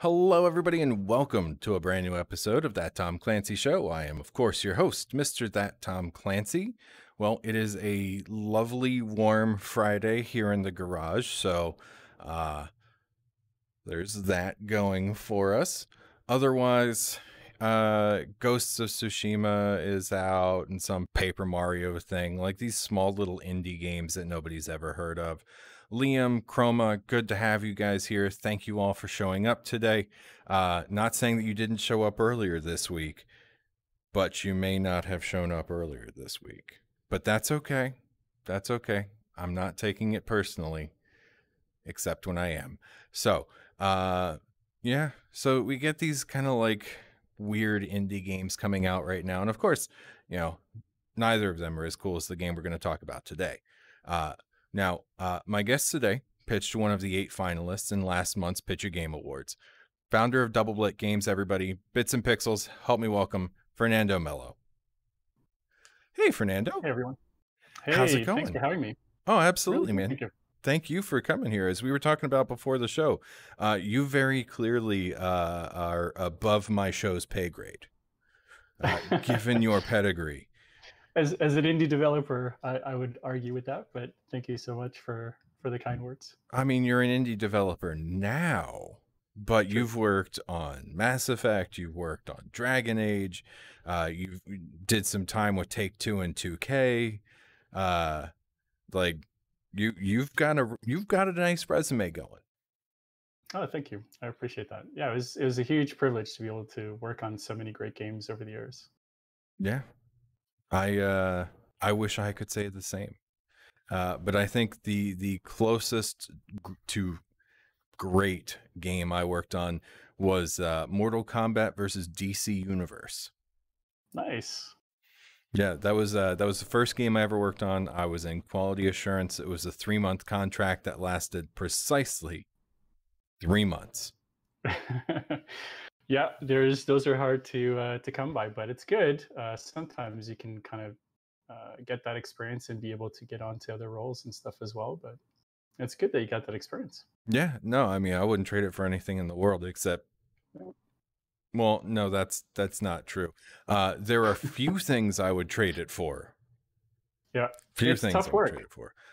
Hello, everybody, and welcome to a brand new episode of That Tom Clancy Show. I am, of course, your host, Mr. That Tom Clancy. Well, it is a lovely, warm Friday here in the garage, so there's that going for us. Otherwise, Ghosts of Tsushima is out and some Paper Mario thing, like these small little indie games that nobody's ever heard of. Liam, Chroma, good to have you guys here. Thank you all for showing up today. Not saying that you didn't show up earlier this week, but you may not have shown up earlier this week. But that's okay. That's okay. I'm not taking it personally, except when I am. So, yeah. So we get these kind of like weird indie games coming out right now. And of course, neither of them are as cool as the game we're going to talk about today. Now, my guest today pitched one of the 8 finalists in last month's Pitch a Game Awards. Founder of Double Blit Games, everybody. Bits and Pixels, help me welcome Fernando Melo. Hey, Fernando. Hey, everyone. Hey, how's it going? Thanks for having me. Oh, absolutely, really, man. Thank you for coming here. As we were talking about before the show, you very clearly are above my show's pay grade, given your pedigree. As an indie developer, I would argue with that, but thank you so much for the kind words. I mean, you're an indie developer now, but you've worked on Mass Effect, you've worked on Dragon Age, you did some time with Take-Two and 2K. You've got a nice resume going. Oh, thank you. I appreciate that. Yeah, it was a huge privilege to be able to work on so many great games over the years. Yeah. I wish I could say the same. But I think the closest to great game I worked on was Mortal Kombat versus DC Universe. Nice. Yeah, that was the first game I ever worked on. I was in quality assurance. It was a 3-month contract that lasted precisely 3 months. Yeah, those are hard to come by, but it's good. Sometimes you can kind of get that experience and be able to get onto other roles and stuff as well. But it's good that you got that experience. Yeah, no, I mean, I wouldn't trade it for anything in the world except. Well, no, that's not true. There are few things I would trade it for. Yeah, it's tough work.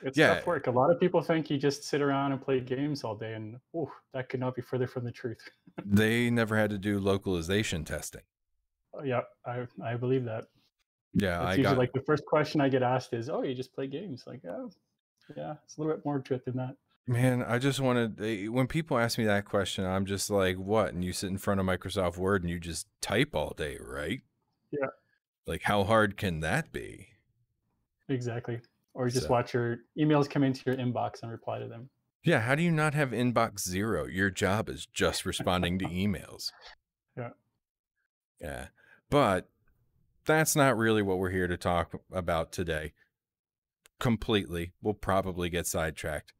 It's tough work. A lot of people think you just sit around and play games all day, and that could not be further from the truth. They never had to do localization testing. Yeah, I believe that. Yeah, it's usually like the first question I get asked is, "Oh, you just play games?" Like, oh, yeah, it's a little bit more to it than that. Man, I just wanted, when people ask me that question, I'm just like, what? And you sit in front of Microsoft Word and you just type all day, right? Yeah. Like, how hard can that be? Exactly. Or just watch your emails come into your inbox and reply to them. Yeah. How do you not have inbox 0? Your job is just responding to emails. Yeah. Yeah. But that's not really what we're here to talk about today. Completely. We'll probably get sidetracked.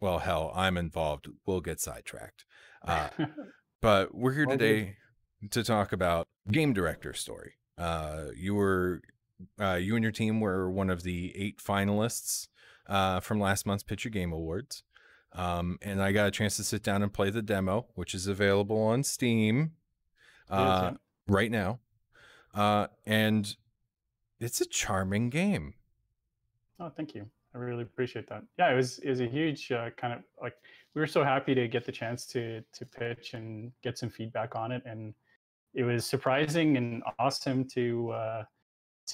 Well, hell, I'm involved. We'll get sidetracked. But we're here today to talk about Game Director Story. You and your team were one of the 8 finalists from last month's Pitch a Game Awards. And I got a chance to sit down and play the demo, which is available on Steam right now. And it's a charming game. Oh, thank you. I really appreciate that. Yeah, it was a huge kind of like, we were so happy to get the chance to pitch and get some feedback on it. And it was surprising and awesome to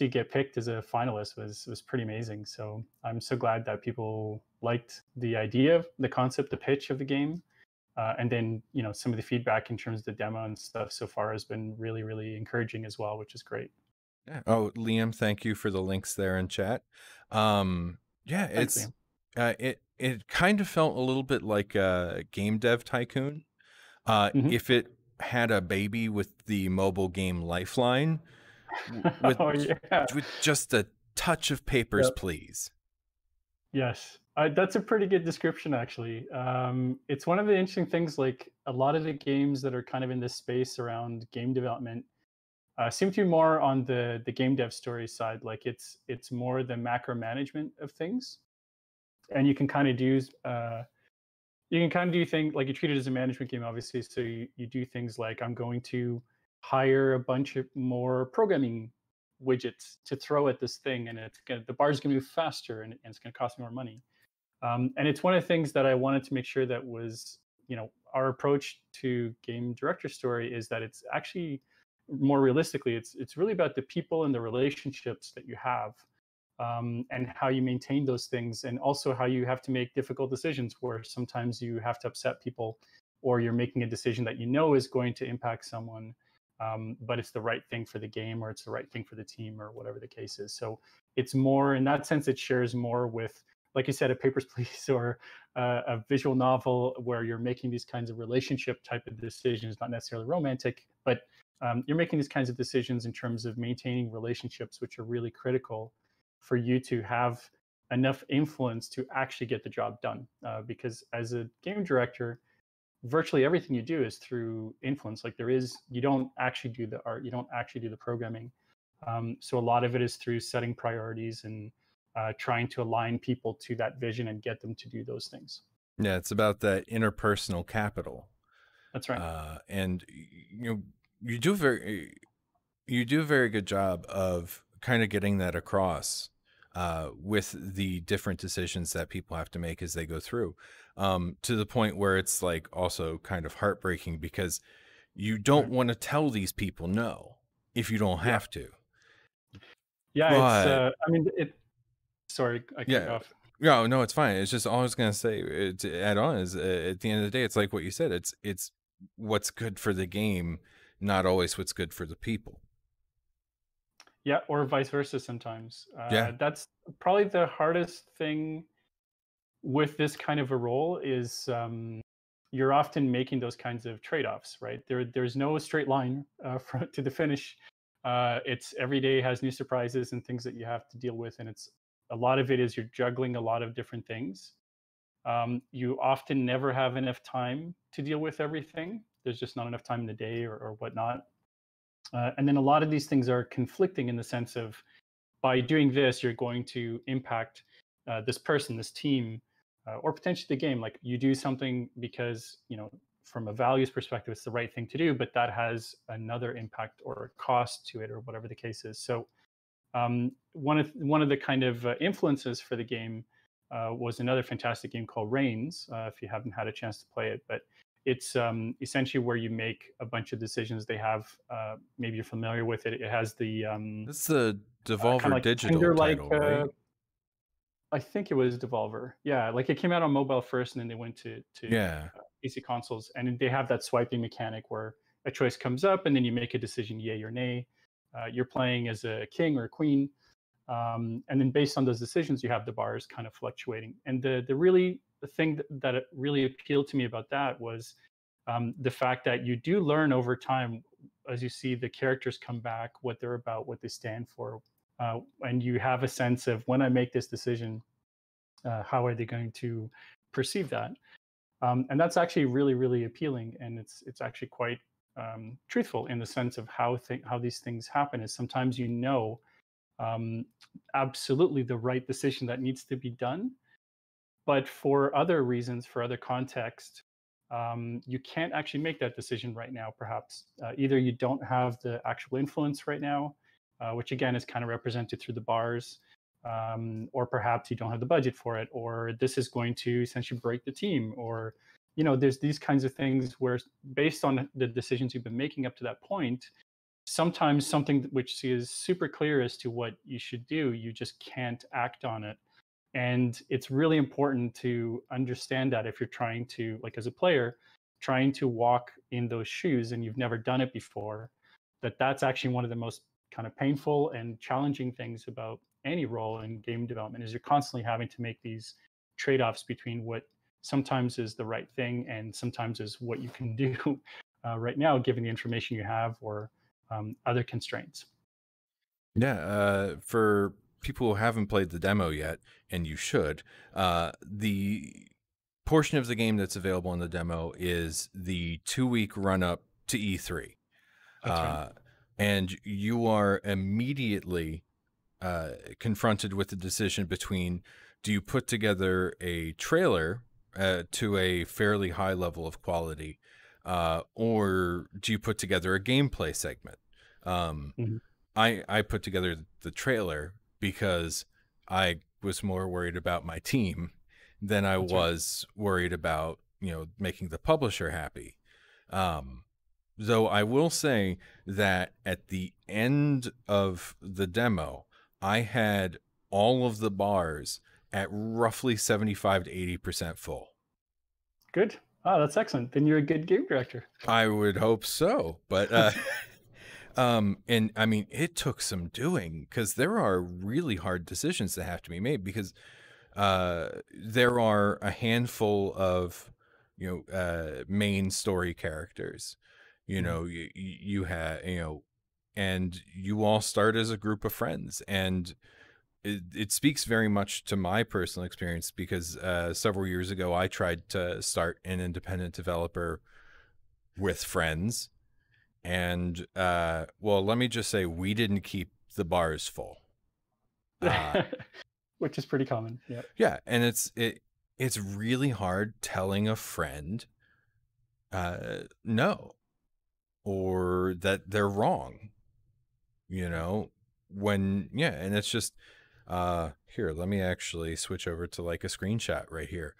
get picked as a finalist was pretty amazing. So I'm so glad that people liked the idea, the concept, the pitch of the game. And then, some of the feedback in terms of the demo and stuff so far has been really, really encouraging as well, which is great. Yeah. Oh, Liam, thank you for the links there in chat. Yeah, it kind of felt a little bit like a Game Dev Tycoon. If it had a baby with the mobile game Lifeline, with just a touch of Papers, Please. Yes, that's a pretty good description, actually. It's one of the interesting things, like a lot of the games that are kind of in this space around game development seem to be more on the game dev story side. Like it's more the macro management of things, and you can kind of do You can kind of do things like you treat it as a management game, obviously. So you do things like I'm going to hire a bunch of more programming widgets to throw at this thing, and the bar is going to move faster, and it's going to cost me more money. And it's one of the things that I wanted to make sure that was, our approach to game director story is that it's actually more realistically, it's really about the people and the relationships that you have, and how you maintain those things, and also how you have to make difficult decisions where sometimes you have to upset people, or you're making a decision that you know is going to impact someone, but it's the right thing for the game, or it's the right thing for the team, or whatever the case is. So it's more in that sense, it shares more with, like you said, a Papers, Please, or a visual novel where you're making these kinds of relationship type of decisions, not necessarily romantic, but you're making these kinds of decisions in terms of maintaining relationships, which are really critical for you to have enough influence to actually get the job done. Because as a game director, virtually everything you do is through influence. Like you don't actually do the art, you don't actually do the programming. So a lot of it is through setting priorities and trying to align people to that vision and get them to do those things. Yeah, it's about that interpersonal capital. That's right. And you do a very good job of kind of getting that across with the different decisions that people have to make as they go through, to the point where it's like also kind of heartbreaking because you don't Right. want to tell these people no if you don't Yeah. have to. Yeah. It's, But I mean, sorry, I cut you yeah, off. yeah, no, it's fine. It's just all I was gonna say to add on is at the end of the day, it's like what you said. It's what's good for the game, not always what's good for the people. Yeah. Or vice versa sometimes. Yeah, That's probably the hardest thing with this kind of a role is, you're often making those kinds of trade-offs, right? There's no straight line to the finish. It's every day has new surprises and things that you have to deal with, and it's a lot of it is you're juggling a lot of different things. You often never have enough time to deal with everything. There's just not enough time in the day, or whatnot. And then a lot of these things are conflicting in the sense of, by doing this, you're going to impact this person, this team, or potentially the game. Like you do something because, from a values perspective, it's the right thing to do, but that has another impact or a cost to it, or whatever the case is. So one of the kind of influences for the game was another fantastic game called Reigns. If you haven't had a chance to play it, but it's essentially where you make a bunch of decisions. They have, maybe you're familiar with it. It has the that's the kind of Devolver like Digital Tinder-like. title, right? I think it was Devolver. Yeah, like it came out on mobile first, and then they went to Yeah, PC consoles, and they have that swiping mechanic where a choice comes up, and then you make a decision, yay or nay. You're playing as a king or a queen, and then based on those decisions, you have the bars kind of fluctuating. And the thing that it really appealed to me about that was, the fact that you do learn over time as you see the characters come back, what they're about, what they stand for, and you have a sense of, when I make this decision, how are they going to perceive that? And that's actually really, really appealing, and it's actually quite truthful in the sense of how these things happen. Is sometimes, um, absolutely the right decision that needs to be done, but for other reasons, for other context, you can't actually make that decision right now. Perhaps either you don't have the actual influence right now, which again is kind of represented through the bars, or perhaps you don't have the budget for it, or this is going to essentially break the team, or there's these kinds of things where, based on the decisions you've been making up to that point, sometimes something which is super clear as to what you should do, you just can't act on it. And it's really important to understand that if you're trying to, like as a player, trying to walk in those shoes and you've never done it before, that's actually one of the most kind of painful and challenging things about any role in game development, is you're constantly having to make these trade-offs between what sometimes is the right thing and sometimes is what you can do right now, given the information you have, or other constraints. yeah. For people who haven't played the demo yet, and you should, the portion of the game that's available in the demo is the 2 week run up to E3. That's right. Uh, and you are immediately confronted with the decision between, do you put together a trailer to a fairly high level of quality, or do you put together a gameplay segment? Um, Mhm. I put together the trailer because I was more worried about my team than I That's right. was worried about, making the publisher happy. Um, though I will say that at the end of the demo, I had all of the bars at roughly 75 to 80% full. Good. Oh, that's excellent. Then you're a good game director. I would hope so, but and I mean, it took some doing because there are really hard decisions that have to be made because there are a handful of main story characters. Mhm. You have and you all start as a group of friends, and it speaks very much to my personal experience because several years ago I tried to start an independent developer with friends, and well, let me just say we didn't keep the bars full. uh Which is pretty common. Yeah. yeah, and it's really hard telling a friend no, or that they're wrong, you know when yeah, and it's just here, let me actually switch over to like a screenshot right here,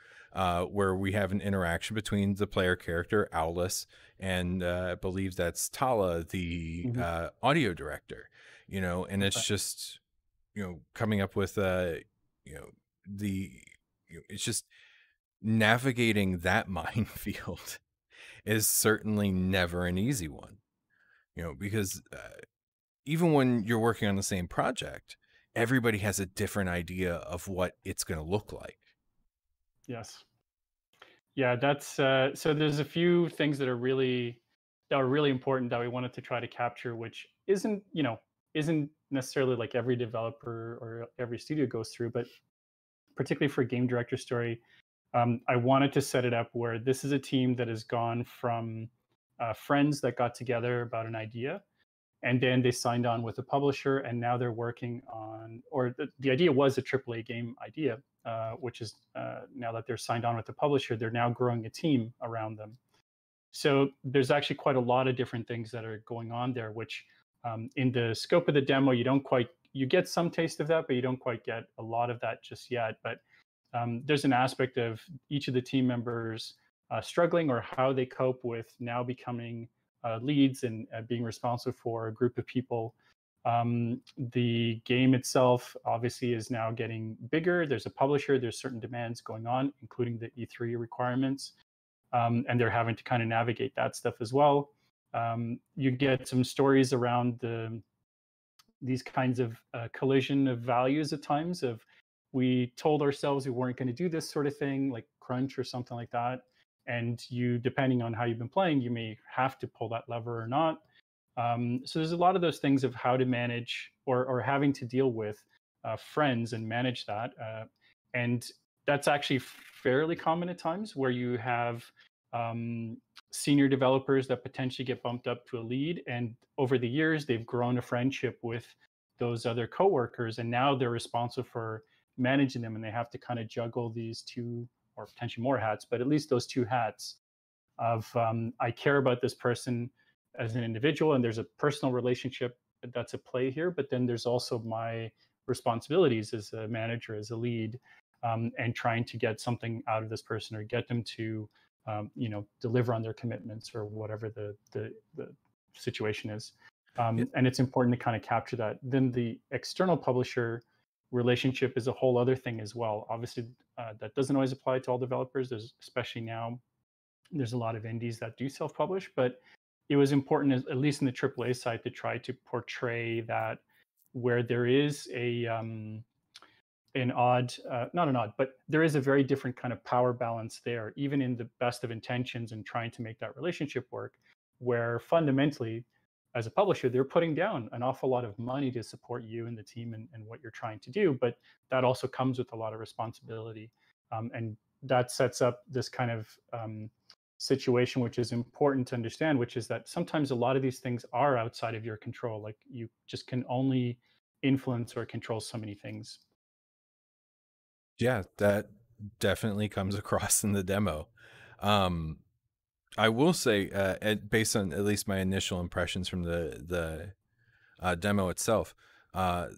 where we have an interaction between the player character Owlus and I believe that's Tala, the Mhm. audio director, and That's it's right. just coming up with you know the it's just navigating that minefield is certainly never an easy one, because even when you're working on the same project, everybody has a different idea of what it's going to look like. Yes. Yeah, that's so there's a few things that are really important that we wanted to try to capture, which isn't necessarily like every developer or every studio goes through, but particularly for a game director story, I wanted to set it up where this is a team that has gone from friends that got together about an idea, and then they signed on with a publisher, and now they're working on, or the idea was a AAA game idea, which is now that they're signed on with the publisher, they're now growing a team around them. So there's actually quite a lot of different things that are going on there, which in the scope of the demo, you get some taste of that, but you don't quite get a lot of that just yet. But there's an aspect of each of the team members struggling or how they cope with now becoming leads and being responsible for a group of people. The game itself obviously is now getting bigger. There's a publisher, there's certain demands going on, including the E3 requirements, and they're having to kind of navigate that stuff as well. You get some stories around these kinds of collision of values at times of we told ourselves we weren't going to do this sort of thing like crunch or something like that, and you, depending on how you've been playing, you may have to pull that lever or not. So there's a lot of those things of how to manage or having to deal with friends and manage that. And that's actually fairly common at times where you have um, senior developers that potentially get bumped up to a lead. And over the years, they've grown a friendship with those other coworkers. And now they're responsible for managing them. And they have to kind of juggle these two or potentially more hats, but at least those two hats of I care about this person as an individual, and there's a personal relationship that's at play here. But then there's also my responsibilities as a manager, as a lead, and trying to get something out of this person or get them to, deliver on their commitments or whatever the situation is. Yeah, And it's important to kind of capture that. Then the external publisher relationship is a whole other thing as well. Obviously, that doesn't always apply to all developers. There's especially now there's a lot of indies that do self-publish, but it was important, at least in the AAA side, to try to portray that where there is an odd, not an odd, but there is a very different kind of power balance there, even in the best of intentions and trying to make that relationship work, where fundamentally, as a publisher, they're putting down an awful lot of money to support you and the team and what you're trying to do, but that also comes with a lot of responsibility. And that sets up this kind of situation, which is important to understand, which is that sometimes a lot of these things are outside of your control. Like you just can only influence or control so many things. yeah, that definitely comes across in the demo. Um, I will say, based on at least my initial impressions from the demo itself, uh,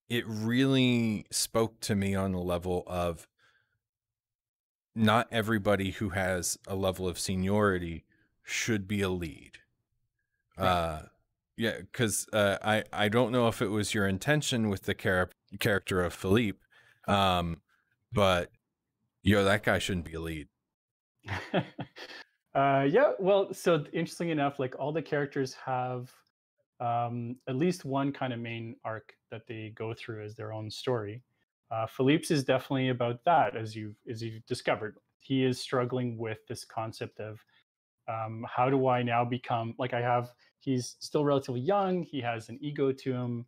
it really spoke to me on the level of not everybody who has a level of seniority should be a lead. Right. Yeah, because I don't know if it was your intention with the character of Philippe, but that guy shouldn't be a lead. Yeah, well, so interestingly enough, like all the characters have at least one kind of main arc that they go through as their own story. Philippe's is definitely about that, as you've discovered. He is struggling with this concept of how do I now become like I have. He's still relatively young. He has an ego to him.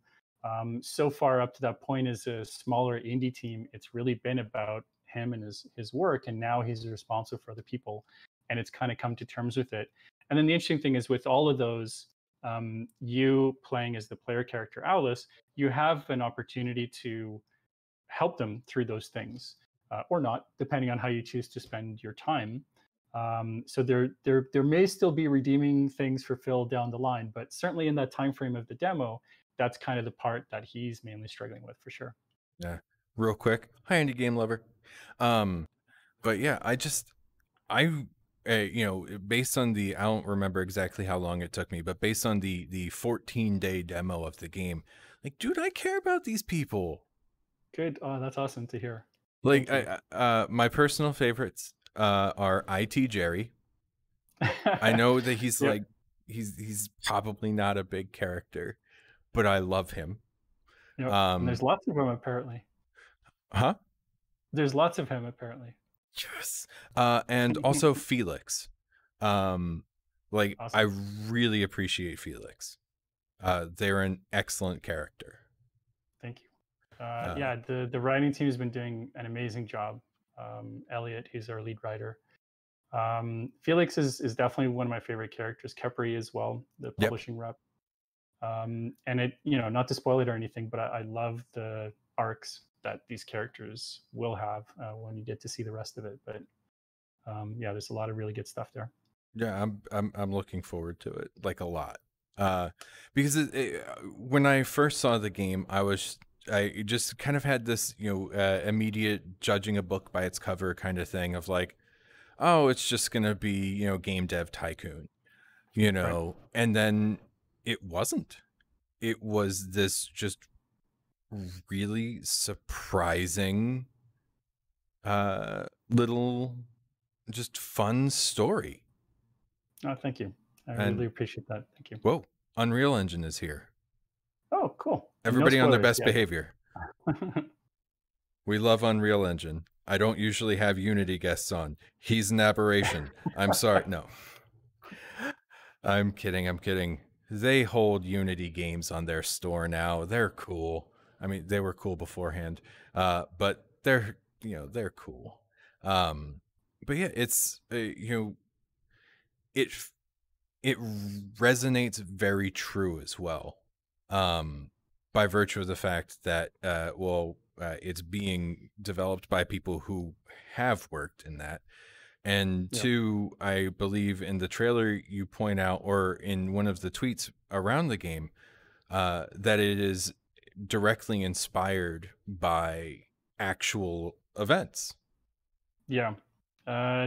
So far up to that point as a smaller indie team, it's really been about him and his work, and now he's responsible for other people, and it's kind of come to terms with it. And then the interesting thing is with all of those, you playing as the player character Alice, you have an opportunity to help them through those things, or not, depending on how you choose to spend your time. So there may still be redeeming things for Phil down the line, but certainly in that time frame of the demo, that's kind of the part that he's mainly struggling with for sure. Yeah, real quick, hi indie game lover. Um, but yeah, I based on I don't remember exactly how long it took me, but based on the 14-day demo of the game, like, dude, I care about these people. Good. Oh, that's awesome to hear. Like, Thank you. my personal favorites are IT Jerry. I know that he's Yep. like he's probably not a big character, but I love him. Yep. And Um, there's lots of him apparently. huh? There's lots of him apparently. Yes. And also Felix. Um, like, I Awesome. really appreciate Felix. They're an excellent character. Thank you. Uh, Yeah, the writing team has been doing an amazing job. Elliot, who's our lead writer. Felix is definitely one of my favorite characters. Kepri as well, the yep. publishing rep. And it, you know, not to spoil it or anything, but I love the arcs that these characters will have when you get to see the rest of it. But yeah, there's a lot of really good stuff there. Yeah, I'm looking forward to it, like, a lot. Because when I first saw the game, I just kind of had this, immediate judging a book by its cover kind of thing of like, oh, it's just gonna be, game dev tycoon, Right. and then it wasn't. It was this just really surprising, little, just fun story. Oh, thank you. I really And appreciate that. Thank you. whoa, Unreal Engine is here. Oh, cool. And no Everybody on their spoilers best yet. behavior. We love Unreal Engine. I don't usually have Unity guests on. He's an aberration. I'm sorry. No. I'm kidding. I'm kidding. They hold Unity games on their store now. They're cool. I mean, they were cool beforehand. But they're cool. But yeah, it's it it resonates very true as well, by virtue of the fact that it's being developed by people who have worked in that. And Yep. two, I believe in the trailer you point out, or in one of the tweets around the game, that it is directly inspired by actual events. Yeah.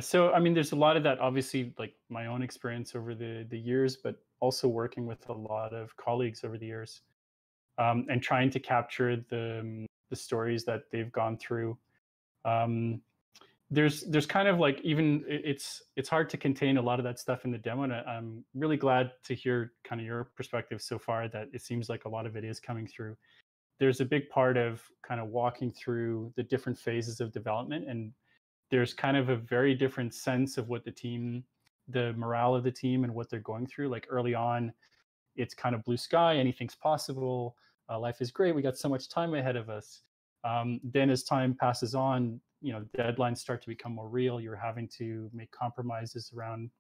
So I mean, there's a lot of that. Obviously, like my own experience over the years, but also working with a lot of colleagues over the years, and trying to capture the stories that they've gone through. Um, there's kind of like even it's hard to contain a lot of that stuff in the demo, and I'm really glad to hear kind of your perspective so far. That it seems like a lot of it is coming through. There's a big part of kind of walking through the different phases of development, and there's kind of a very different sense of what the morale of the team and what they're going through. Like early on, it's kind of blue sky, anything's possible, life is great, we got so much time ahead of us. Then as time passes on, you know, deadlines start to become more real. You're having to make compromises around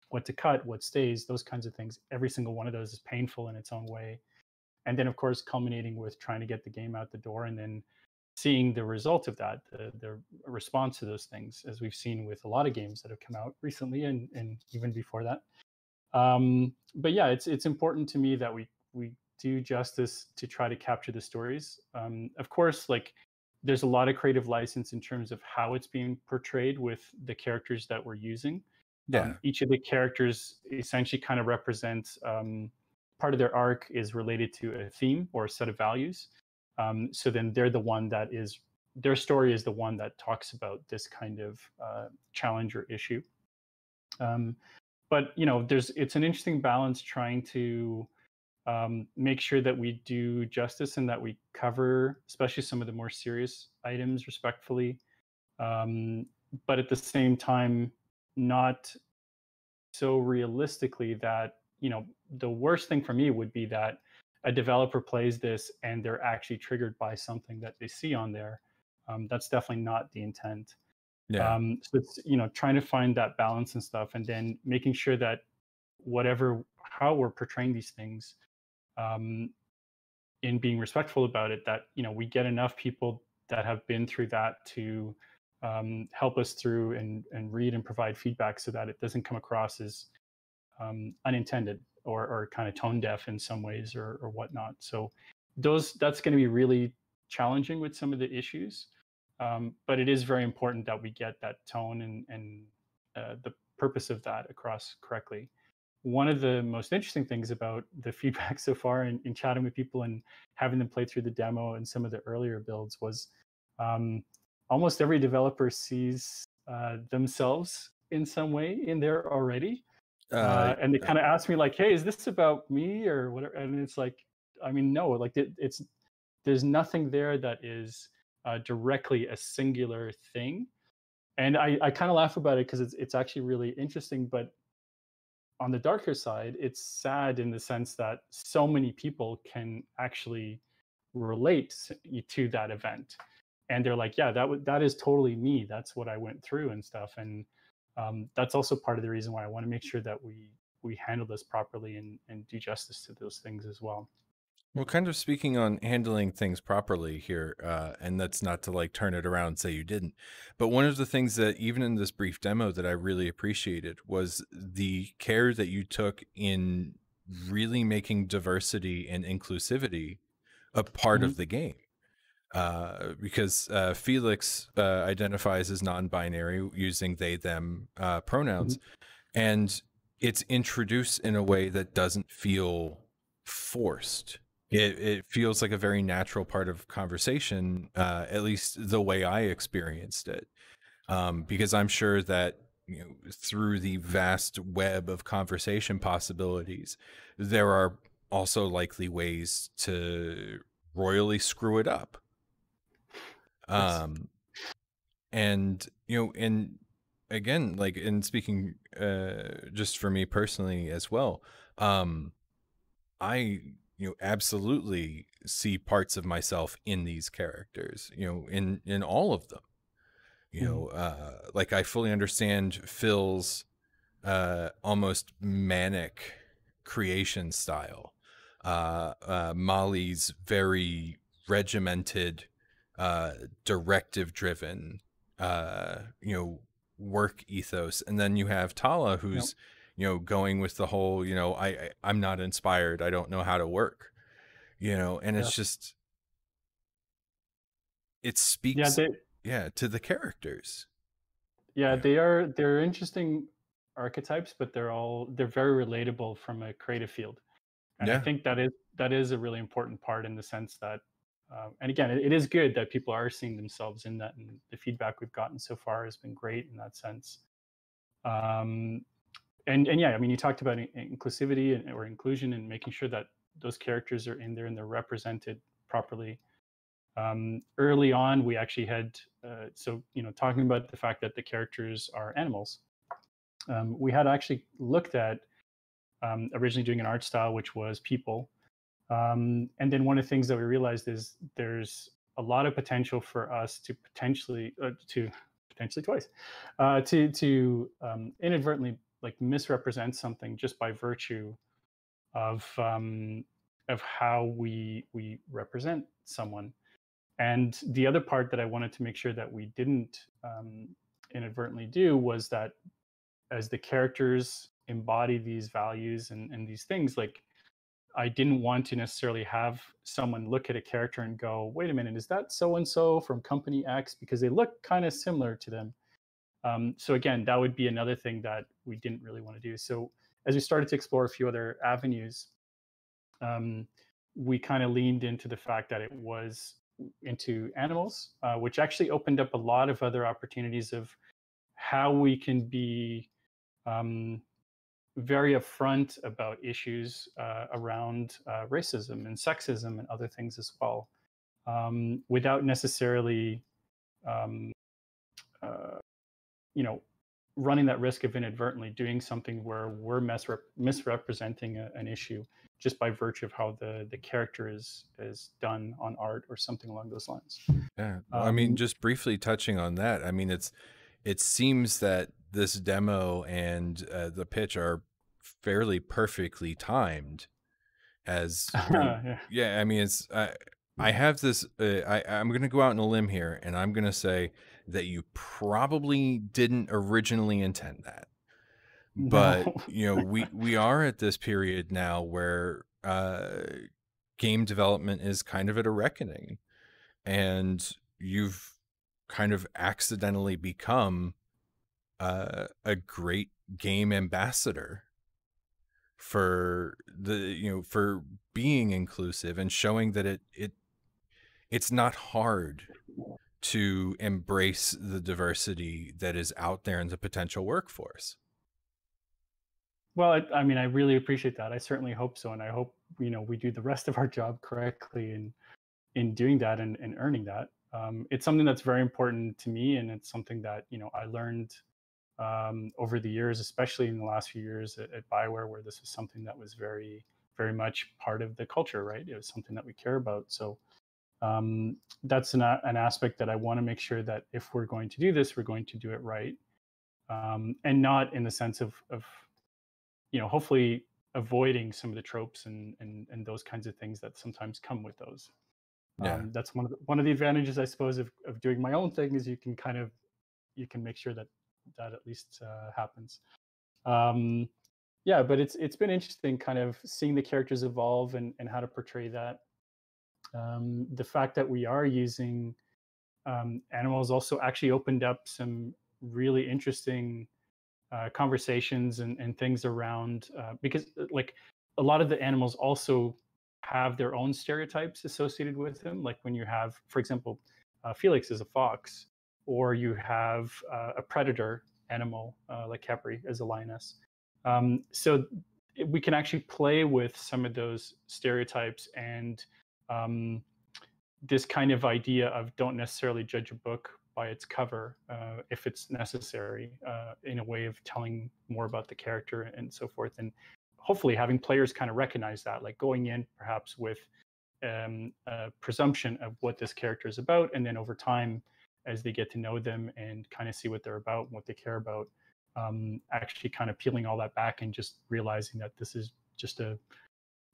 what to cut, what stays, those kinds of things. Every single one of those is painful in its own way. And then, of course, culminating with trying to get the game out the door, and then seeing the result of that, the response to those things, as we've seen with a lot of games that have come out recently and even before that. But yeah, it's important to me that we do justice to try to capture the stories. Of course, like there's a lot of creative license in terms of how it's being portrayed with the characters that we're using. Yeah. Each of the characters essentially kind of represents part of their arc is related to a theme or a set of values. So then they're the one that is their story is the one that talks about this kind of challenge or issue. Um, but there's it's an interesting balance trying to make sure that we do justice and that we cover, especially some of the more serious items, respectfully. Um, but at the same time, not so realistically that the worst thing for me would be that a developer plays this and they're actually triggered by something that they see on there. That's definitely not the intent. Yeah. So it's trying to find that balance and stuff, and then making sure that whatever how we're portraying these things, um, in being respectful about it, that we get enough people that have been through that to help us through and read and provide feedback, so that it doesn't come across as unintended or kind of tone deaf in some ways or whatnot. So that's going to be really challenging with some of the issues, but it is very important that we get that tone and the purpose of that across correctly. One of the most interesting things about the feedback so far in chatting with people and having them play through the demo and some of the earlier builds was um, almost every developer sees themselves in some way in there already. Uh, And they uh, kind of asked me like, "Hey, is this about me or whatever?" And it's like, I mean, no, like it's there's nothing there that is directly a singular thing. And I kind of laugh about it because it's actually really interesting. But on the darker side, it's sad in the sense that so many people can actually relate to that event, and they're like, "Yeah, that is totally me. That's what I went through and stuff." And that's also part of the reason why I want to make sure that we handle this properly and do justice to those things as well. well, kind of speaking on handling things properly here, and that's not to like turn it around and say you didn't, but one of the things that even in this brief demo that I really appreciated was the care that you took in really making diversity and inclusivity a part Hmm. of the game. Because Felix identifies as non-binary using they them Hmm. pronouns, and it's introduced in a way that doesn't feel forced. It feels like a very natural part of conversation, at least the way I experienced it. Because I'm sure that through the vast web of conversation possibilities, there are also likely ways to royally screw it up. Yes. Um, and and again, like in speaking just for me personally as well, um I absolutely see parts of myself in these characters, in all of them. Hmm. Like I fully understand Phil's almost manic creation style. Molly's very regimented, directive driven, work ethos. And then you have Tala, Yep. who's, going with the whole, I'm not inspired. I don't know how to work, and Yeah. it's just, it Yeah. speaks, yeah, to the characters, Yeah, you know? they're interesting archetypes, but they're very relatable from a creative field. And I Yeah. think that is a really important part in the sense that, and again, it is good that people are seeing themselves in that, and the feedback we've gotten so far has been great in that sense. Um, and yeah, I mean, you talked about inclusivity or inclusion and making sure that those characters are in there and they're represented properly. Early on, we actually had so talking about the fact that the characters are animals. We had actually looked at originally doing an art style which was people, and then one of the things that we realized is there's a lot of potential for us to potentially twice to inadvertently like misrepresent something just by virtue of how we represent someone. And the other part that I wanted to make sure that we didn't inadvertently do was that as the characters embody these values and these things, like I didn't want to necessarily have someone look at a character and go, wait a minute, is that so and so from company X? Because they look kind of similar to them. So again, that would be another thing that we didn't really want to do. So as we started to explore a few other avenues, um, we kind of leaned into the fact that it was into animals, which actually opened up a lot of other opportunities of how we can be um, very upfront about issues around racism and sexism and other things as well, without necessarily, um, uh, you know, running that risk of inadvertently doing something where we're misrepresenting an issue just by virtue of how the character is done on art or something along those lines. Yeah. Well, I mean, Um, just briefly touching on that, I mean, it seems that this demo and the pitch are fairly perfectly timed as yeah. yeah, I mean, I have this I'm going to go out on a limb here and I'm going to say that you probably didn't originally intend that. But, No. we are at this period now where game development is kind of at a reckoning, and you've kind of accidentally become a great game ambassador for for being inclusive and showing that it's not hard to embrace the diversity that is out there in the potential workforce. Well, I mean, I really appreciate that. I certainly hope so, and I hope we do the rest of our job correctly in doing that and earning that. It's something that's very important to me, and it's something that I learned over the years, especially in the last few years at Bioware, where this was something that was very, very much part of the culture. Right, it was something that we care about. So that's an aspect that I want to make sure that if we're going to do this, we're going to do it right, and not in the sense of hopefully avoiding some of the tropes and those kinds of things that sometimes come with those. Yeah. That's one of the advantages, I suppose, of doing my own thing is you can make sure that that at least happens. Um, yeah, but it's been interesting, kind of seeing the characters evolve and how to portray that. The fact that we are using animals also actually opened up some really interesting conversations and things around because like a lot of the animals also have their own stereotypes associated with them. Like when you have, for example, Felix is a fox, or you have a predator animal like Capri as a lioness. So we can actually play with some of those stereotypes and um, this kind of idea of don't necessarily judge a book by its cover if it's necessary in a way of telling more about the character and so forth, and hopefully having players kind of recognize that, like going in perhaps with a presumption of what this character is about, and then over time as they get to know them and kind of see what they're about and what they care about, actually kind of peeling all that back and just realizing that this is just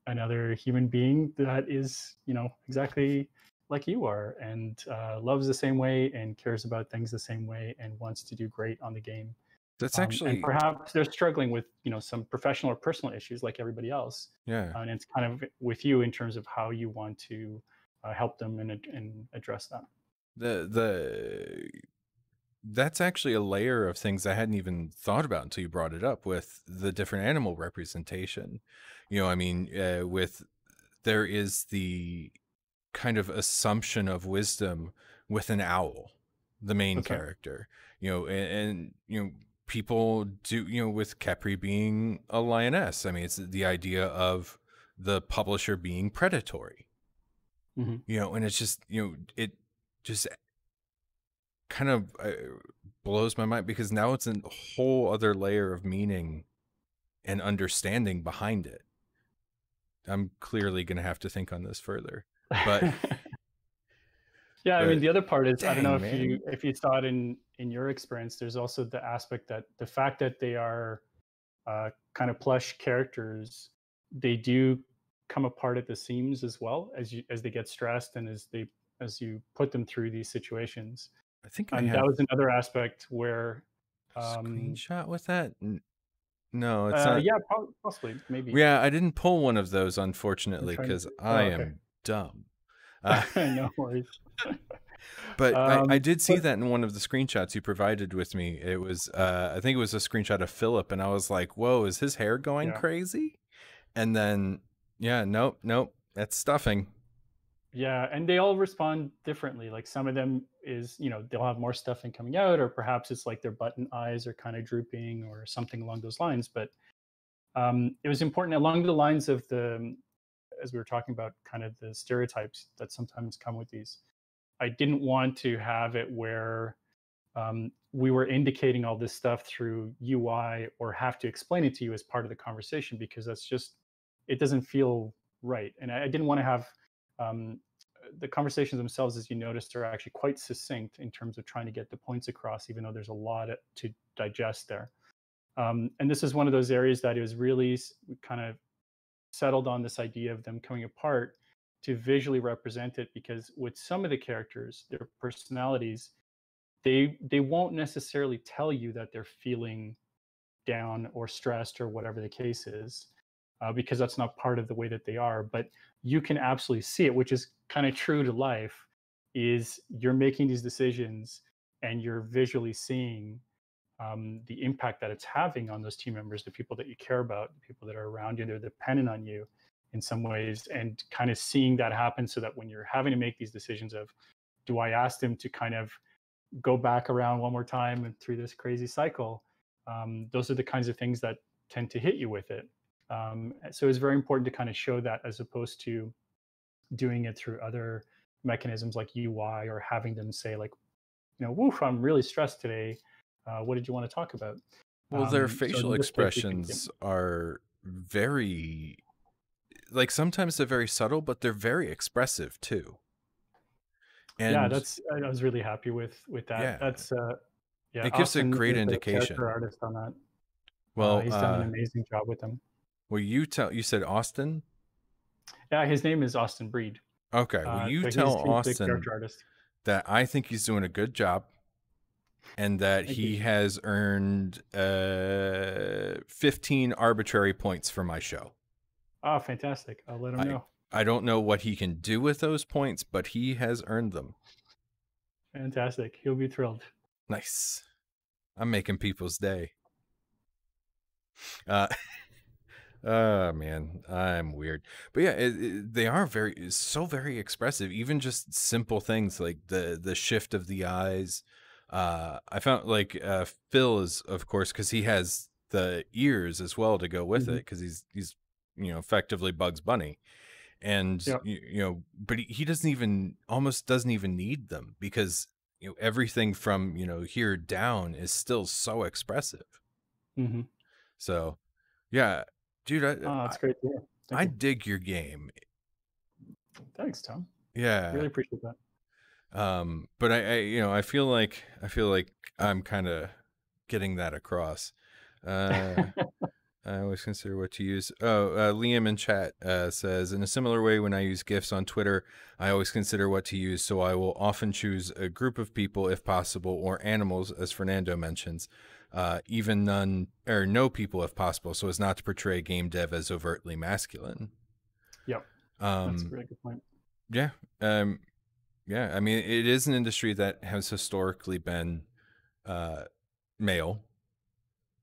another human being that is exactly like you are, and loves the same way and cares about things the same way and wants to do great on the game. That's And actually perhaps they're struggling with some professional or personal issues like everybody else, yeah. and it's kind of with you in terms of how you want to help them and address that. The That's actually a layer of things I hadn't even thought about until you brought it up with the different animal representation. I mean, with there is the kind of assumption of wisdom with an owl, the main What's that? character. And people do, with Kepri being a lioness. I mean, it's the idea of the publisher being predatory. Hmm. And it's just, it just kind of blows my mind because now it's a whole other layer of meaning and understanding behind it. I'm clearly going to have to think on this further, but Yeah, I mean, but the other part is I don't know dang, man. if you saw it in your experience. There's also the aspect that the fact that they are kind of plush characters, they do come apart at the seams as well as they get stressed and as they as you put them through these situations. I think I And that have was another aspect where, a um, screenshot with that. No, it's not. yeah, possibly, maybe. Yeah, I didn't pull one of those, I'm unfortunately, trying to. because Oh, I okay. am dumb. Uh, No worries. but I um, did see but that in one of the screenshots you provided with me. It was, I think it was a screenshot of Philip, and I was like, whoa, is his hair going yeah, crazy? And then, yeah, nope, that's stuffing. yeah, and they all respond differently. Like some of them is, they'll have more stuffing coming out, or perhaps it's like their button eyes are kind of drooping, or something along those lines. But it was important along the lines of as we were talking about, kind of the stereotypes that sometimes come with these. I didn't want to have it where we were indicating all this stuff through UI or have to explain it to you as part of the conversation, because it doesn't feel right. And I didn't want to have um, the conversations themselves, as you noticed, are actually quite succinct in terms of trying to get the points across, even though there's a lot to digest there. And this is one of those areas that is really kind of settled on this idea of them coming apart to visually represent it, because with some of the characters, their personalities, they won't necessarily tell you that they're feeling down or stressed or whatever the case is, because that's not part of the way that they are. But you can absolutely see it, which is kind of true to life. Is you're making these decisions and you're visually seeing the impact that it's having on those team members, the people that you care about, the people that are around you, they're dependent on you in some ways, and kind of seeing that happen, so that when you're having to make these decisions of, do I ask them to kind of go back around one more time and through this crazy cycle, those are the kinds of things that tend to hit you with it. So it's very important to kind of show that, as opposed to doing it through other mechanisms like UI, or having them say like, woof, I'm really stressed today. What did you want to talk about? Well, their So facial in this case, we can, expressions are very, like, sometimes they're very subtle, but they're very expressive too. yeah, And I was really happy with that. yeah, That's yeah, it gives a Austin great is the character indication. artist on that. Well, He's done an amazing job with them. you said Austin? Yeah, his name is Austin Breed. Okay, will you So tell he's the Austin character artist. that I think he's doing a good job and that Thank you. he has earned 15 arbitrary points for my show. Oh, fantastic! I'll let him I know. I don't know what he can do with those points, but he has earned them. Fantastic. He'll be thrilled. Nice. I'm making people's day. Uh Oh man, I'm weird, but yeah, they are very expressive. Even just simple things like the shift of the eyes. I found like Phil is, of course, because he has the ears as well to go with Hmm. it, because he's effectively Bugs Bunny, and Yep. but he doesn't even almost doesn't even need them, because everything from here down is still so expressive. Hmm. So yeah, dude, Oh, that's great to hear. Thank I you. dig your game. Thanks, Tom. Yeah. Really appreciate that. But I feel like I'm kind of getting that across. Uh, I always consider what to use. Oh, Liam in chat says, in a similar way, when I use GIFs on Twitter, I always consider what to use. So I will often choose a group of people, if possible, or animals, as Fernando mentions, even none or no people, if possible, so as not to portray game dev as overtly masculine. Yep. That's a Um, really good point. yeah. Um, Yeah, I mean, it is an industry that has historically been uh, male,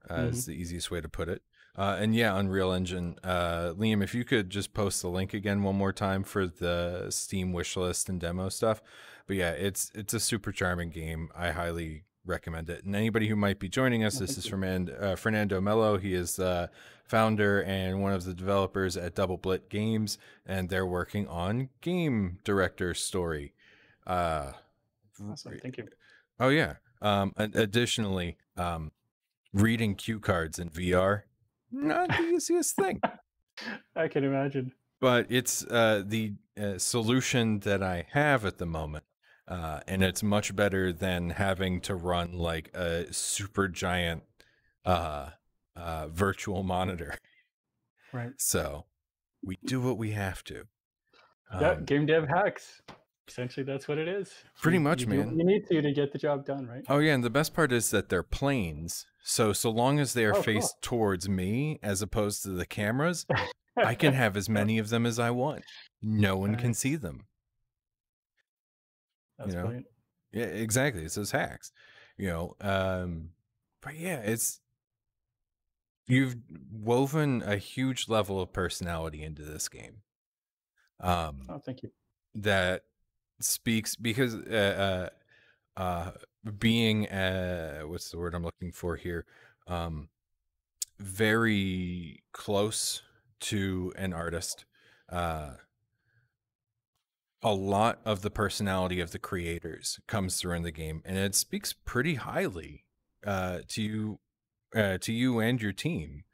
Hmm. is the easiest way to put it. And yeah, Unreal Engine. Liam, if you could just post the link again one more time for the Steam wishlist and demo stuff. But yeah, it's a super charming game. I highly recommend it. And anybody who might be joining us, Oh, this thank is you. Fernando Melo. He is the founder and one of the developers at Double Blit Games, and they're working on Game Director Story. Uh, Awesome. Thank you. oh yeah. Additionally, reading cue cards in VR, not the easiest thing, I can imagine. but it's the solution that I have at the moment. And it's much better than having to run like a super giant uh, virtual monitor. Right. So we do what we have to. Yeah. Um, Game dev hacks. Essentially, that's what it is. Pretty You much, do what man. you need to get the job done, right? Oh yeah, and the best part is that they're planes. So long as they are Oh, cool. faced towards me as opposed to the cameras, I can have as Yeah, many of them as I want. No one can see nice. them, you That's know? brilliant. Yeah, exactly. It's those hacks. You know, but yeah, it's you've woven a huge level of personality into this game. Oh, thank you. That speaks because uh being what's the word I'm looking for here? Um very close to an artist. Uh a lot of the personality of the creators comes through in the game, and it speaks pretty highly to you and your team,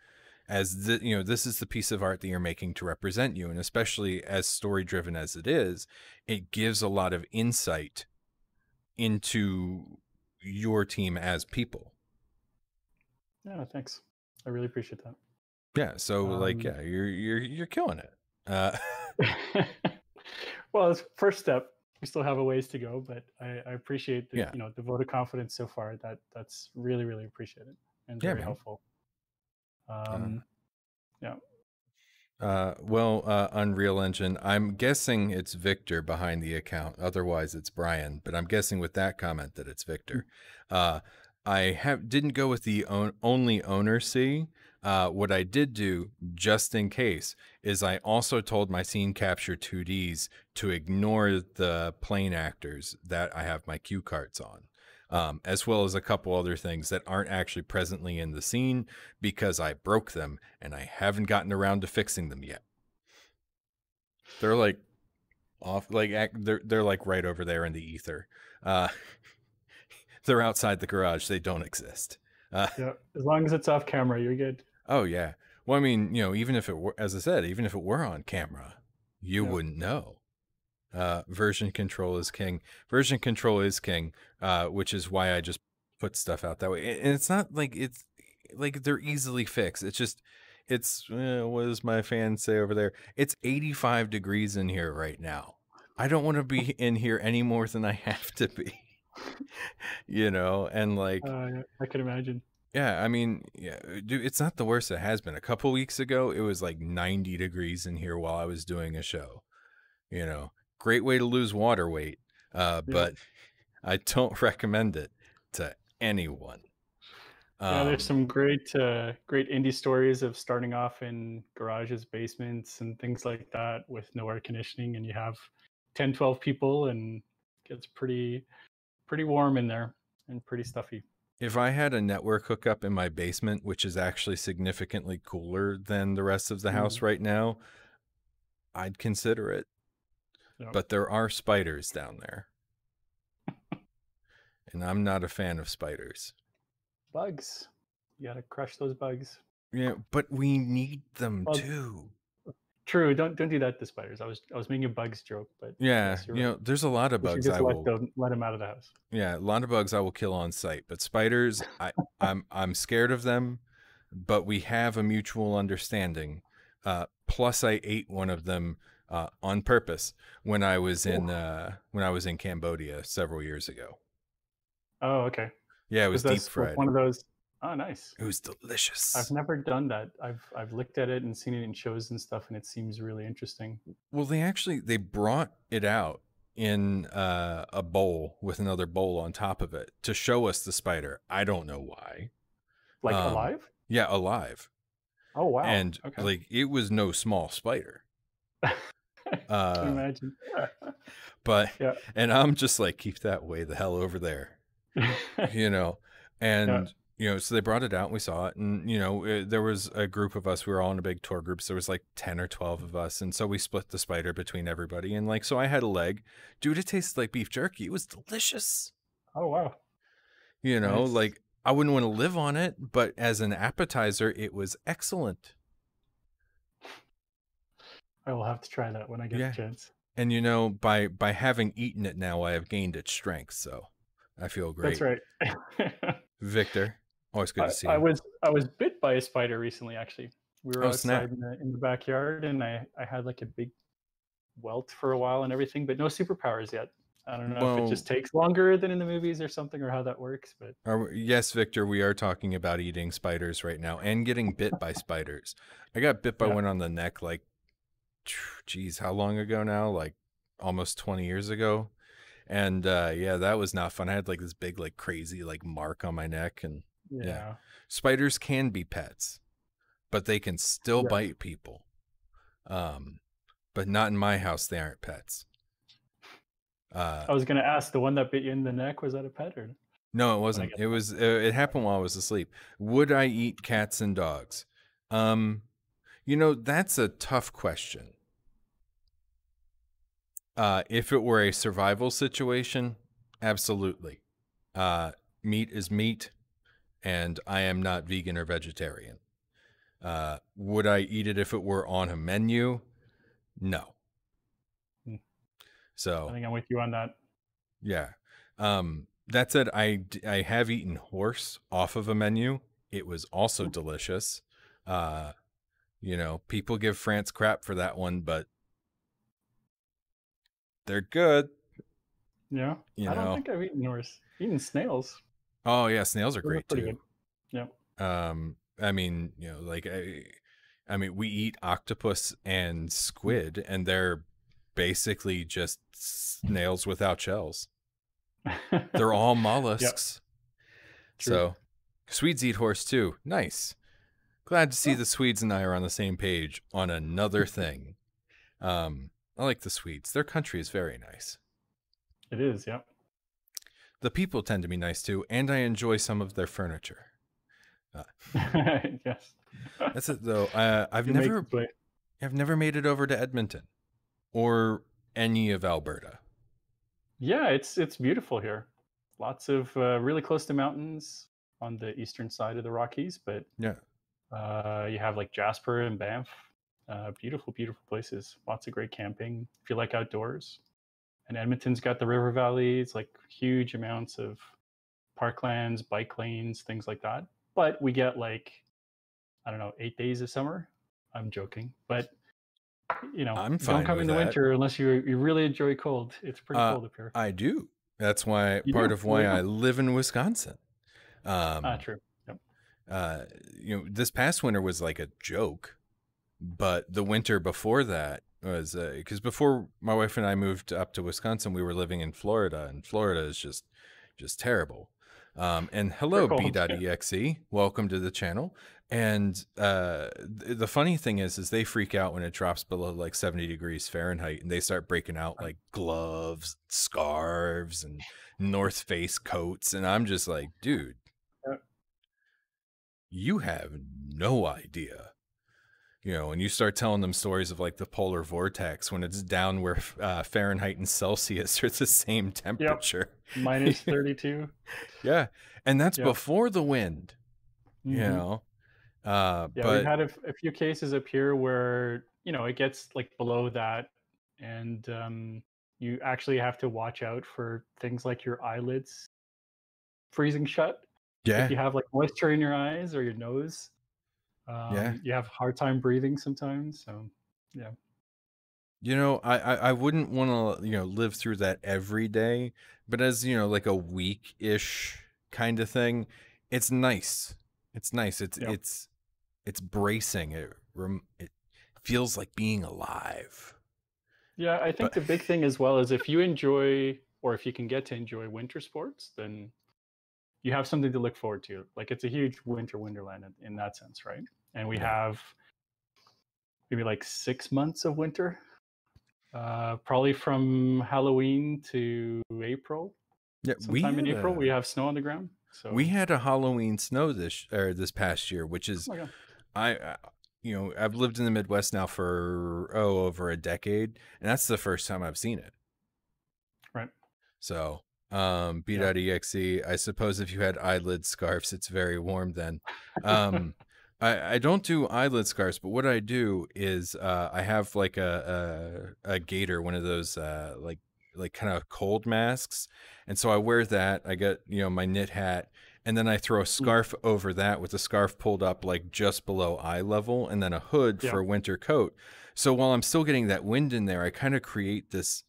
as this is the piece of art that you're making to represent you, and especially as story driven as it gives a lot of insight into your team as people. Yeah, thanks. I really appreciate that. Yeah, so like Um, yeah, you're killing it. uh well, it's first step. We still have a ways to go, but I appreciate the yeah, the vote of confidence so far. That's really really appreciated and yeah, very man. helpful. uh Um, yeah. Unreal Engine. I'm guessing it's Victor behind the account. Otherwise, it's Brian. But I'm guessing with that comment that it's Victor. Uh, I didn't go with the only owner C. What I did do, just in case, is I also told my scene capture 2Ds to ignore the plane actors that I have my cue cards on. As well as a couple other things that aren't actually presently in the scene because I broke them and I haven't gotten around to fixing them yet. They're like off, like they're like right over there in the ether. Uh, they're outside the garage. They don't exist. Uh, Yeah. As long as it's off camera, you're good. oh yeah. Well, I mean, even if it were, as I said, even if it were on camera, you Yeah. wouldn't know. Version control is king. Version control is king, which is why I just put stuff out that way. And it's not like it's like they're easily fixed. It's just, what does my fan say over there? It's 85 degrees in here right now. I don't want to be in here any more than I have to be, and like, Yeah, I can imagine. yeah, I mean, yeah, dude, it's not the worst it has been. A couple weeks ago, it was like 90 degrees in here while I was doing a show. You know, great way to lose water weight, Yeah. but I don't recommend it to anyone. Yeah, there's Um, some great indie stories of starting off in garages, basements, and things like that with no air conditioning, and you have 10, 12 people, and it gets pretty warm in there and pretty stuffy. if I had a network hookup in my basement, which is actually significantly cooler than the rest of the house Mm, right now, I'd consider it. yeah. But there are spiders down there, and I'm not a fan of spiders. Bugs. You gotta crush those bugs. Yeah, but we need them Well, too. true. Don't do that to spiders. I was making a bugs joke, but Yeah, yes, you're right. there's a lot of We should bugs just I will. let them out of the house. Yeah, a lot of bugs I will kill on sight, but spiders, I'm scared of them. But we have a mutual understanding. Plus, I ate one of them on purpose when I was in Cambodia several years ago. Oh, okay. Yeah, it was Was deep this like fried. one of those? Oh, nice. It was I've delicious. never done that. I've looked at it and seen it in shows and stuff, and it seems really interesting. Well, they brought it out in a bowl with another bowl on top of it to show us the spider. I don't know why. Like Um, alive? yeah, alive. Oh wow. And Okay. like it was no small spider. Can Uh imagine. but Yeah. and I'm just like, keep that way the hell over there, you know. Yeah. And so they brought it out and we saw it, and there was a group of us. We were all in a big tour group, so there was like 10 or 12 of us, and so we split the spider between everybody, and like, so I had a leg. Dude, it tasted like beef jerky. It was delicious. Oh wow. Nice. Like, I wouldn't want to live on it, but as an appetizer it was excellent. I will have to try that when I get the Yeah. chance. And by having eaten it now, I have gained its strength, so I feel That's great. right. Victor, always good to see I you. was I was bit by a spider recently. Actually, we were Oh snap. outside in the backyard, and I had like a big welt for a while and everything, but no superpowers yet. I don't know if it Well, just takes longer than in the movies or something, or how that works, but yes, Victor, we are talking about eating spiders right now and getting bit by spiders. I got bit by yeah, one on the neck like, geez, how long ago now? Like almost 20 years ago. And yeah, that was not fun. I had like this big, like crazy, like mark on my neck. And yeah, yeah, spiders can be pets, but they can still yeah. bite people. Um, but not in my house. They aren't pets. Uh, I was gonna ask, the one that bit you in the neck, was that a pet or? no, it When I wasn't. get It was. It happened while I was asleep. Would I eat cats and dogs? Um, that's a tough question. If it were a survival situation, absolutely. Meat is meat, and I am not vegan or vegetarian. Would I eat it if it were on a menu? No. Hmm, I So think I'm with you on that. yeah. That said, I have eaten horse off of a menu. It was also delicious. Uh, people give France crap for that one, but they're good. Yeah, You I don't know. think I've eaten horse. Eaten snails. Oh yeah, snails are Those are great pretty too. good. Yeah. I mean, like I mean, we eat octopus and squid, and they're basically just snails without shells. They're all Yeah, mollusks. true. So, Swedes eat horse too. Nice. Glad to see Oh, the Swedes and I are on the same page on another thing. I like the Swedes. Their country is very nice. it is. Yeah. The people tend to be nice too, and I enjoy some of their furniture. Uh, Yes. that's it though. It makes its way. I've never made it over to Edmonton or any of Alberta. Yeah, it's beautiful here. Lots of really close to mountains on the eastern side of the Rockies, but Yeah. you have like Jasper and Banff. Beautiful, beautiful places. Lots of great camping if you like outdoors. And Edmonton's got the river valley. It's like huge amounts of parklands, bike lanes, things like that. But we get like, I don't know, 8 days of summer. I'm joking, but I'm don't fine come with in the that. winter unless you really enjoy cold. It's pretty Uh, cold up here. I do. That's why You part do? of Well, why there you I go. live in Wisconsin. Um, True. Yep. uh, this past winter was like a joke, but the winter before that was because before my wife and I moved up to Wisconsin, we were living in Florida, and Florida is just terrible. And We're hello, cold. Yeah. B.exe. Welcome to the channel. And the funny thing is they freak out when it drops below like 70 degrees Fahrenheit, and they start breaking out Right. like gloves, scarves, and North Face coats. And I'm just like, dude, Yeah. you have no idea. And you start telling them stories of like the polar vortex when it's down where Fahrenheit and Celsius are the same Yep. temperature. Minus 32. Yeah. And that's Yep. before the wind, you Hmm. know. Yeah, we've But had a few cases up here where it gets like below that, and you actually have to watch out for things like your eyelids freezing shut. If yeah, you have like moisture in your eyes or your nose, yeah. you have a hard time breathing sometimes. So, yeah, I wouldn't want to, live through that every day, but as, like a week-ish kind of thing, it's nice. It's nice. yeah, It's bracing. It feels like being alive. yeah. I think But the big thing as well is if you enjoy, or if you can get to enjoy winter sports, then you have something to look forward to. Like it's a huge winter wonderland in that sense, right? And we yeah. have maybe like 6 months of winter, probably from Halloween to April. Yeah, Sometime in April, we have snow on the ground. we So, had a Halloween snow this past year, which oh is my god, I I've lived in the Midwest now for over a decade, and that's the first time I've seen it. right? So, Yeah, B.exe, I suppose if you had eyelid scarves, it's very warm then. Um, I don't do eyelid scarves, but what I do is I have like a gaiter, one of those like kind of cold masks, and so I wear that. I got my knit hat, and then I throw a Mm. scarf over that with the scarf pulled up like just below eye level, and then a hood Yeah. for a winter coat. So while I'm still getting that wind in there, I kind of create this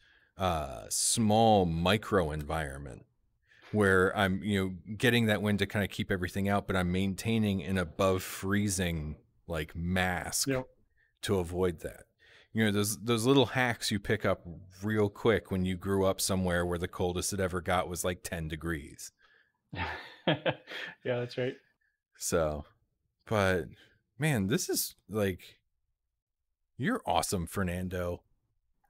small micro environment where I'm, getting that wind to kind of keep everything out, but I'm maintaining an above freezing like mask Yep. to avoid that. Those little hacks you pick up real quick when you grew up somewhere where the coldest it ever got was like 10 degrees. Yeah, that's right. So, but man, this is like, you're awesome, Fernando.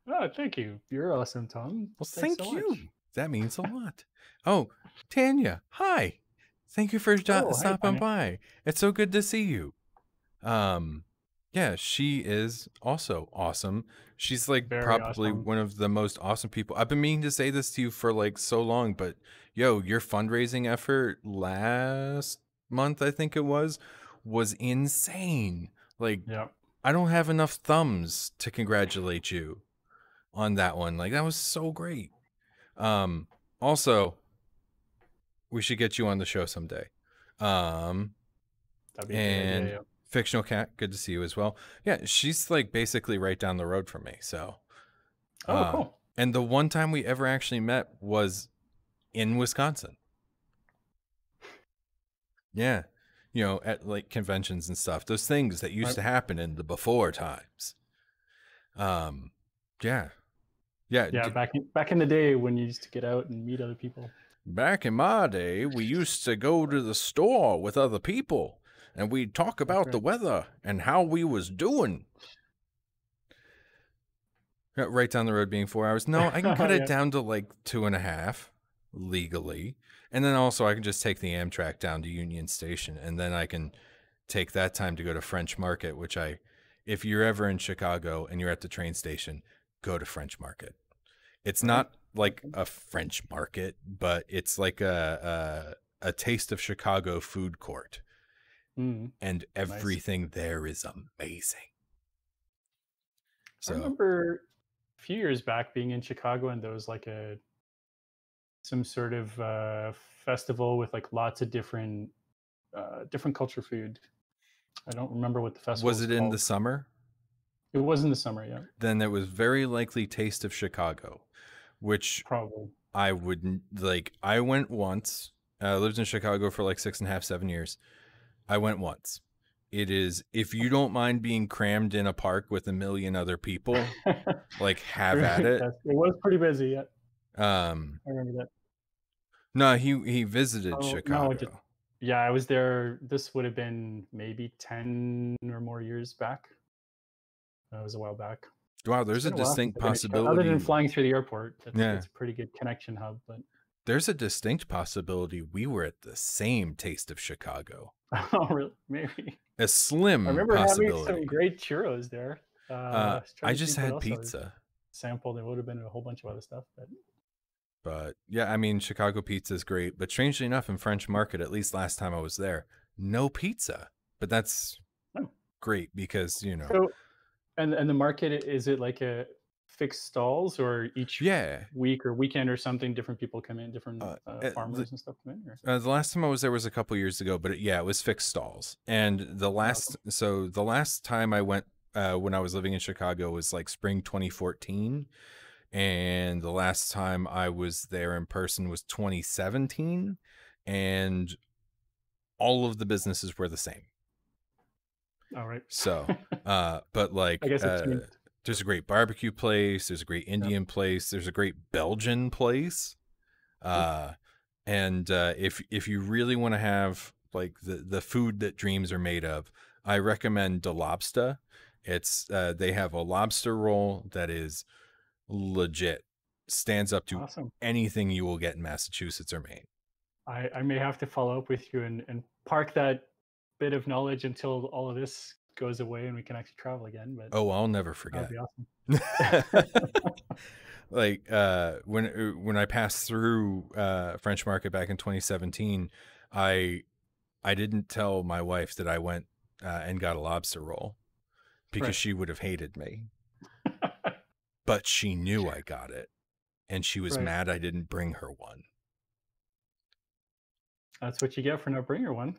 Oh, thank you. You're awesome, Tom. Well, Thanks so thank much. you. That means a lot. Oh, Tanya, hi. Thank you for Oh, hey, stopping Tanya. by. It's so good to see you. Um, yeah, she is also awesome. She's like Very probably awesome. one of the most awesome people. I've been meaning to say this to you for like so long, but yo, your fundraising effort last month, I think it was insane. Like, Yeah. I don't have enough thumbs to congratulate you on that one. Like, that was so great. Also, we should get you on the show someday. That'd be a great idea. And Yeah. Fictional Cat, good to see you as well. Yeah, she's like basically right down the road from me. So, Oh, cool. and the one time we ever actually met was in Wisconsin. Yeah, at like conventions and stuff. Those things that used Right. to happen in the before times. Yeah, yeah. Yeah, back in the day when you used to get out and meet other people. Back in my day, we used to go to the store with other people, and we'd talk That's about the right. weather and how we was doing. Right down the road being 4 hours. No, I can cut it Yeah. down to like 2.5 legally. And then also I can just take the Amtrak down to Union Station, and then I can take that time to go to French Market, which if you're ever in Chicago and you're at the train station, go to French Market. It's Right. not like a French market, but it's like a taste of Chicago food court. Mm, And nice. everything there is amazing. I So remember a few years back being in Chicago, and there was like some sort of festival with like lots of different culture food. I don't remember what the festival was was it in the called. summer? It was in the summer, yeah, Then it was very likely Taste of Chicago, which probably. I wouldn't like. I went once. I lived in Chicago for like 6.5, 7 years. I went once. It is, if you don't mind being crammed in a park with a million other people, like have at it. Yes, it was pretty busy. Yeah, Um, I remember that. no, he visited Oh no, Chicago. yeah, I was there. This would have been maybe 10 or more years back. That was a while back. Wow, It's there's a been a while since distinct I've been to Chicago. Other than possibility. flying through the airport, Yeah, it's a pretty good connection hub. But there's a distinct possibility we were at the same Taste of Chicago. oh, really? Maybe. A I slim remember having some possibility. great churros there. I was I trying to just think what had else I pizza. sampled. There would have been a whole bunch of other stuff, But yeah, I mean, Chicago pizza is great. But strangely enough, in French Market, at least last time I was there, no pizza. But that's oh. great because, So, and the market, is it like a fixed stalls, or each yeah. week or weekend or something? Different people come in, different The, farmers and stuff come in. Or? the last time I was there was a couple years ago, but it was fixed stalls. And the Awesome. last time I went when I was living in Chicago was like spring 2014. And the last time I was there in person was 2017. And all of the businesses were the same. All right. So, but like, I guess it changed. there's a great barbecue place. There's a great Yeah. Indian place. There's a great Belgian place. Cool. And if you really want to have like the food that dreams are made of, I recommend De Lobster. It's they have a lobster roll that is legit, stands up to Awesome. anything you will get in Massachusetts or Maine. I may have to follow up with you and park that bit of knowledge until all of this goes away and we can actually travel again. But Oh, I'll never that would forget. be awesome. Like when I passed through French Market back in 2017, I didn't tell my wife that I went and got a lobster roll because Right. she would have hated me. But she knew I got it, and she was Right. mad I didn't bring her one. That's what you get for not bringing her one.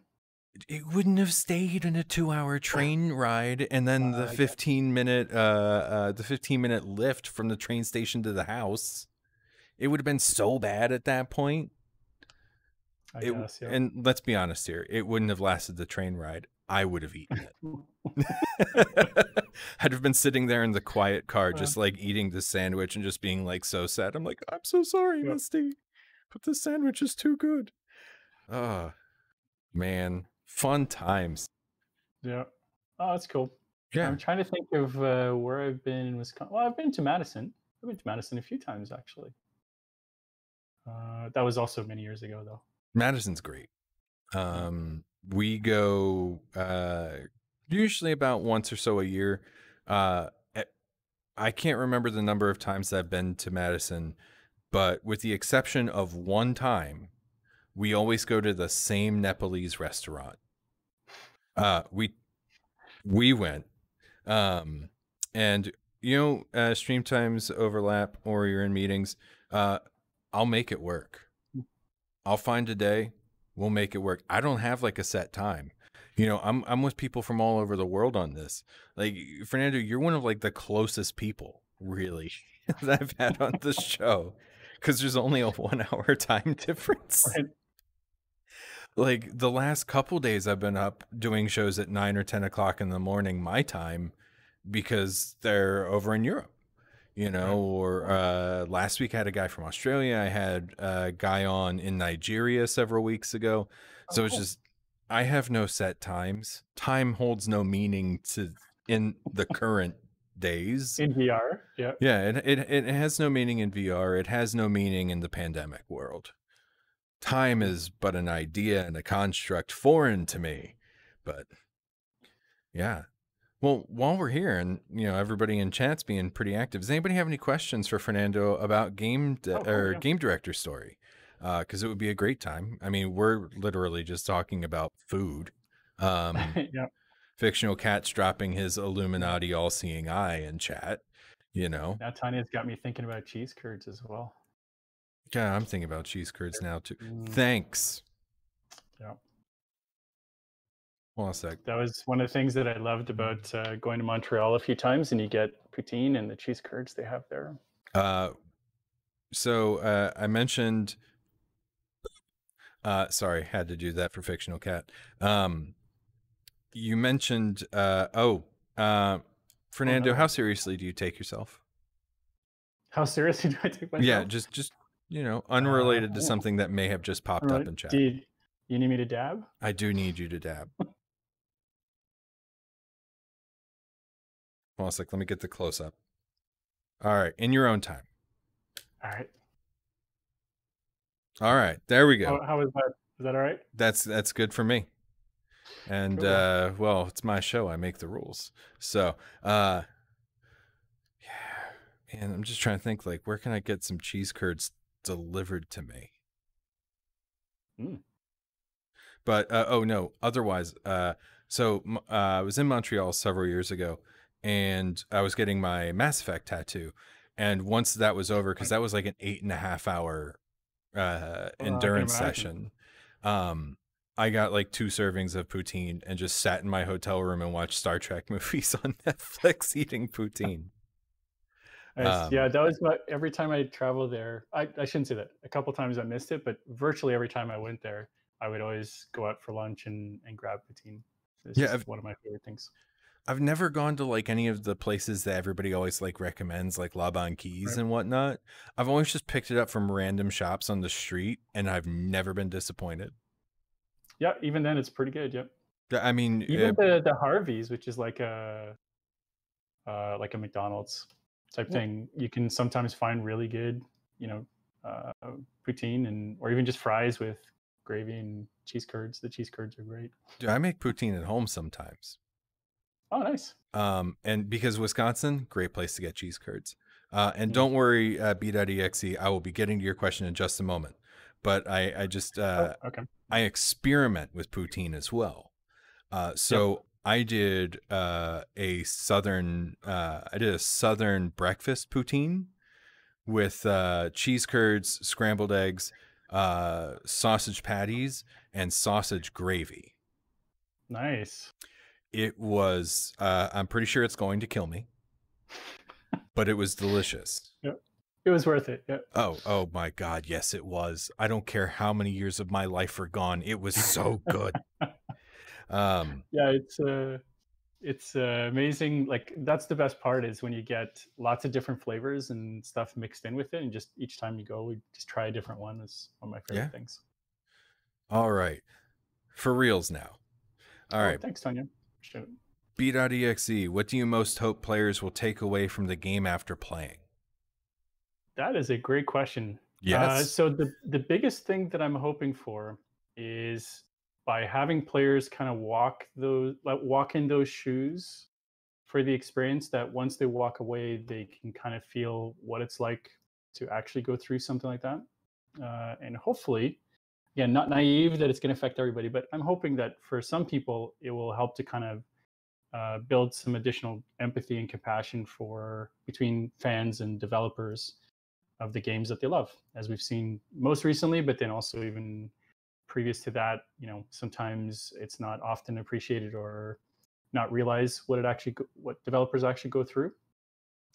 It wouldn't have stayed in a 2-hour train ride, and then the I 15-minute lift from the train station to the house. It would have been so bad at that point. guess, yeah. And let's be honest here, it wouldn't have lasted the train ride. I would have eaten it. I'd have been sitting there in the quiet car, just like eating the sandwich and just being like so sad. I'm like, I'm so sorry, Yep. Misty, but this sandwich is too good. Oh, man. Fun times. Yeah. Oh, that's cool. Yeah. I'm trying to think of where I've been in Wisconsin. Well, I've been to Madison. I've been to Madison a few times, actually. That was also many years ago, though. Madison's great. We go usually about once or so a year. I can't remember the number of times I've been to Madison, but with the exception of one time, we always go to the same Nepalese restaurant. We went, and stream times overlap or you're in meetings. I'll make it work. I'll find a day. We'll make it work. I don't have like a set time. I'm with people from all over the world on this. Like, Fernando, you're one of like the closest people really that I've had on the show, because there's only a 1 hour time difference. Right. Like the last couple days I've been up doing shows at 9 or 10 o'clock in the morning, my time, because they're over in Europe. Or last week I had a guy from Australia. I had a guy on in Nigeria several weeks ago. So it's just, I have no set times. Time holds no meaning in the current days. In VR, yeah. Yeah, it has no meaning in VR. It has no meaning in the pandemic world. Time is but an idea and a construct foreign to me. But yeah. Well, while we're here and everybody in chat's being pretty active, does anybody have any questions for Fernando about game director story? Because it would be a great time. I mean, we're literally just talking about food. Yeah. Fictional Cat's dropping his Illuminati all-seeing eye in chat. Now Tanya's got me thinking about cheese curds as well. Yeah, I'm thinking about cheese curds now too. Thanks. Yeah. Hold on a sec. That was one of the things that I loved about going to Montreal a few times, and you get poutine and the cheese curds they have there. So I mentioned, sorry, had to do that for Fictional Cat. You mentioned, Fernando, how seriously do you take yourself? How seriously do I take myself? Yeah, just unrelated to something that may have just popped up in chat. Do you need me to dab? I do need you to dab. Hold on a sec, let me get the close up. All right, in your own time. All right. All right, there we go. How is that? Is that all right? That's good for me. And Cool. well, it's my show. I make the rules. So, yeah, man, I'm just trying to think, like, where can I get some cheese curds delivered to me? But oh no, otherwise, so I was in Montreal several years ago, and I was getting my Mass Effect tattoo, and once that was over, because that was like an 8.5 hour endurance session, I got like 2 servings of poutine and just sat in my hotel room and watched Star Trek movies on Netflix eating poutine. Yeah, that was every time I travel there. I shouldn't say that. A couple times I missed it, but virtually every time I went there, I would always go out for lunch and grab poutine. It's just one of my favorite things. I've never gone to like any of the places that everybody always like recommends, like La Banquise and whatnot. I've always just picked it up from random shops on the street, and I've never been disappointed. Yeah, even then it's pretty good. Yep. I mean, even the Harvey's, which is like a McDonald's type thing, you can sometimes find really good, poutine or even just fries with gravy and cheese curds. The cheese curds are great. Dude, I make poutine at home sometimes. Oh, nice. And because Wisconsin, great place to get cheese curds. And don't worry, B.exe, I will be getting to your question in just a moment. But I just okay. I experiment with poutine as well. So I did a southern breakfast poutine with cheese curds, scrambled eggs, sausage patties, and sausage gravy. Nice. It was, I'm pretty sure it's going to kill me, but it was delicious. Yep. It was worth it. Yep. Oh my God. Yes, it was. I don't care how many years of my life are gone. It was so good. Yeah, it's amazing. Like that's the best part is when you get lots of different flavors and stuff mixed in with it, and just each time you go, we just try a different one. Is one of my favorite Yeah. things. All right. For reals now. All Oh, right. thanks, Tanya. Appreciate it. Beat.exe, what do you most hope players will take away from the game after playing? That is a great question. Yes. So the biggest thing that I'm hoping for is by having players kind of walk in those shoes for the experience, that once they walk away, they can kind of feel what it's like to actually go through something like that. And hopefully, again, not naive that it's going to affect everybody, but I'm hoping that for some people, it will help to kind of build some additional empathy and compassion for between fans and developers of the games that they love, as we've seen most recently, but then also even previous to that, sometimes it's not often appreciated or not realize what developers actually go through.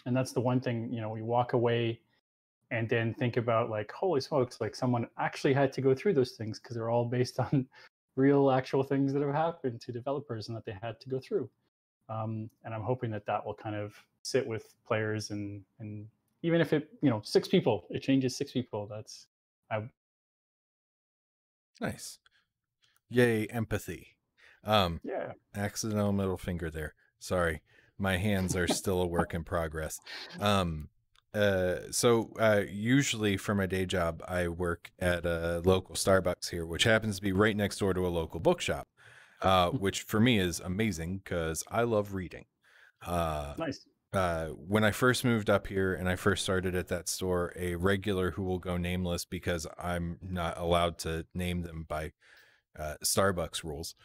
And that's the one thing, we walk away and then think about like, holy smokes, like someone actually had to go through those things because they're all based on real actual things that have happened to developers and that they had to go through. And I'm hoping that that will kind of sit with players and even if it, 6 people, it changes 6 people. Nice. Yay, empathy. Yeah. Accidental middle finger there. Sorry. My hands are still a work in progress. Usually for my day job, I work at a local Starbucks here, which happens to be right next door to a local bookshop, which for me is amazing because I love reading. Nice. When I first moved up here and I first started at that store, a regular who will go nameless because I'm not allowed to name them by Starbucks rules.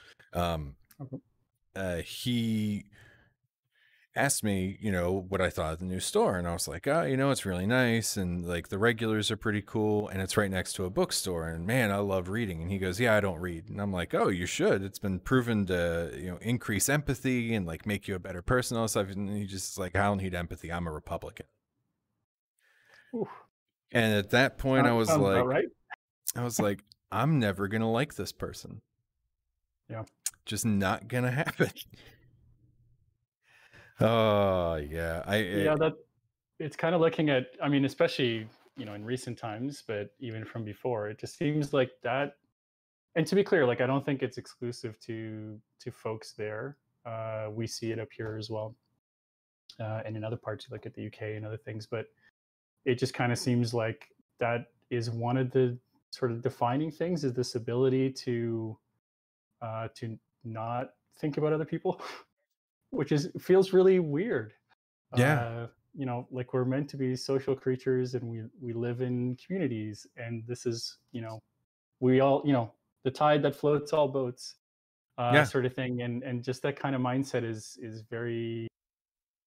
He asked me, what I thought of the new store. And I was like, it's really nice. And like the regulars are pretty cool. And it's right next to a bookstore. And man, I love reading. And he goes, yeah, I don't read. And I'm like, oh, you should. It's been proven to, increase empathy and like make you a better person. All stuff. And he just like, I don't need empathy. I'm a Republican. Oof. And at that point, Sounds about right. I was like, I'm never going to like this person. Yeah. Just not going to happen. Oh yeah, That it's kind of looking at. I mean, especially in recent times, but even from before, it just seems like that. And to be clear, like I don't think it's exclusive to folks there. We see it up here as well, and in other parts, like at the UK and other things. But it just kind of seems like that is one of the sort of defining things: is this ability to not think about other people. Which feels really weird. yeah, Like we're meant to be social creatures and we live in communities, and this is, we all, the tide that floats all boats, yeah, sort of thing. And just that kind of mindset is very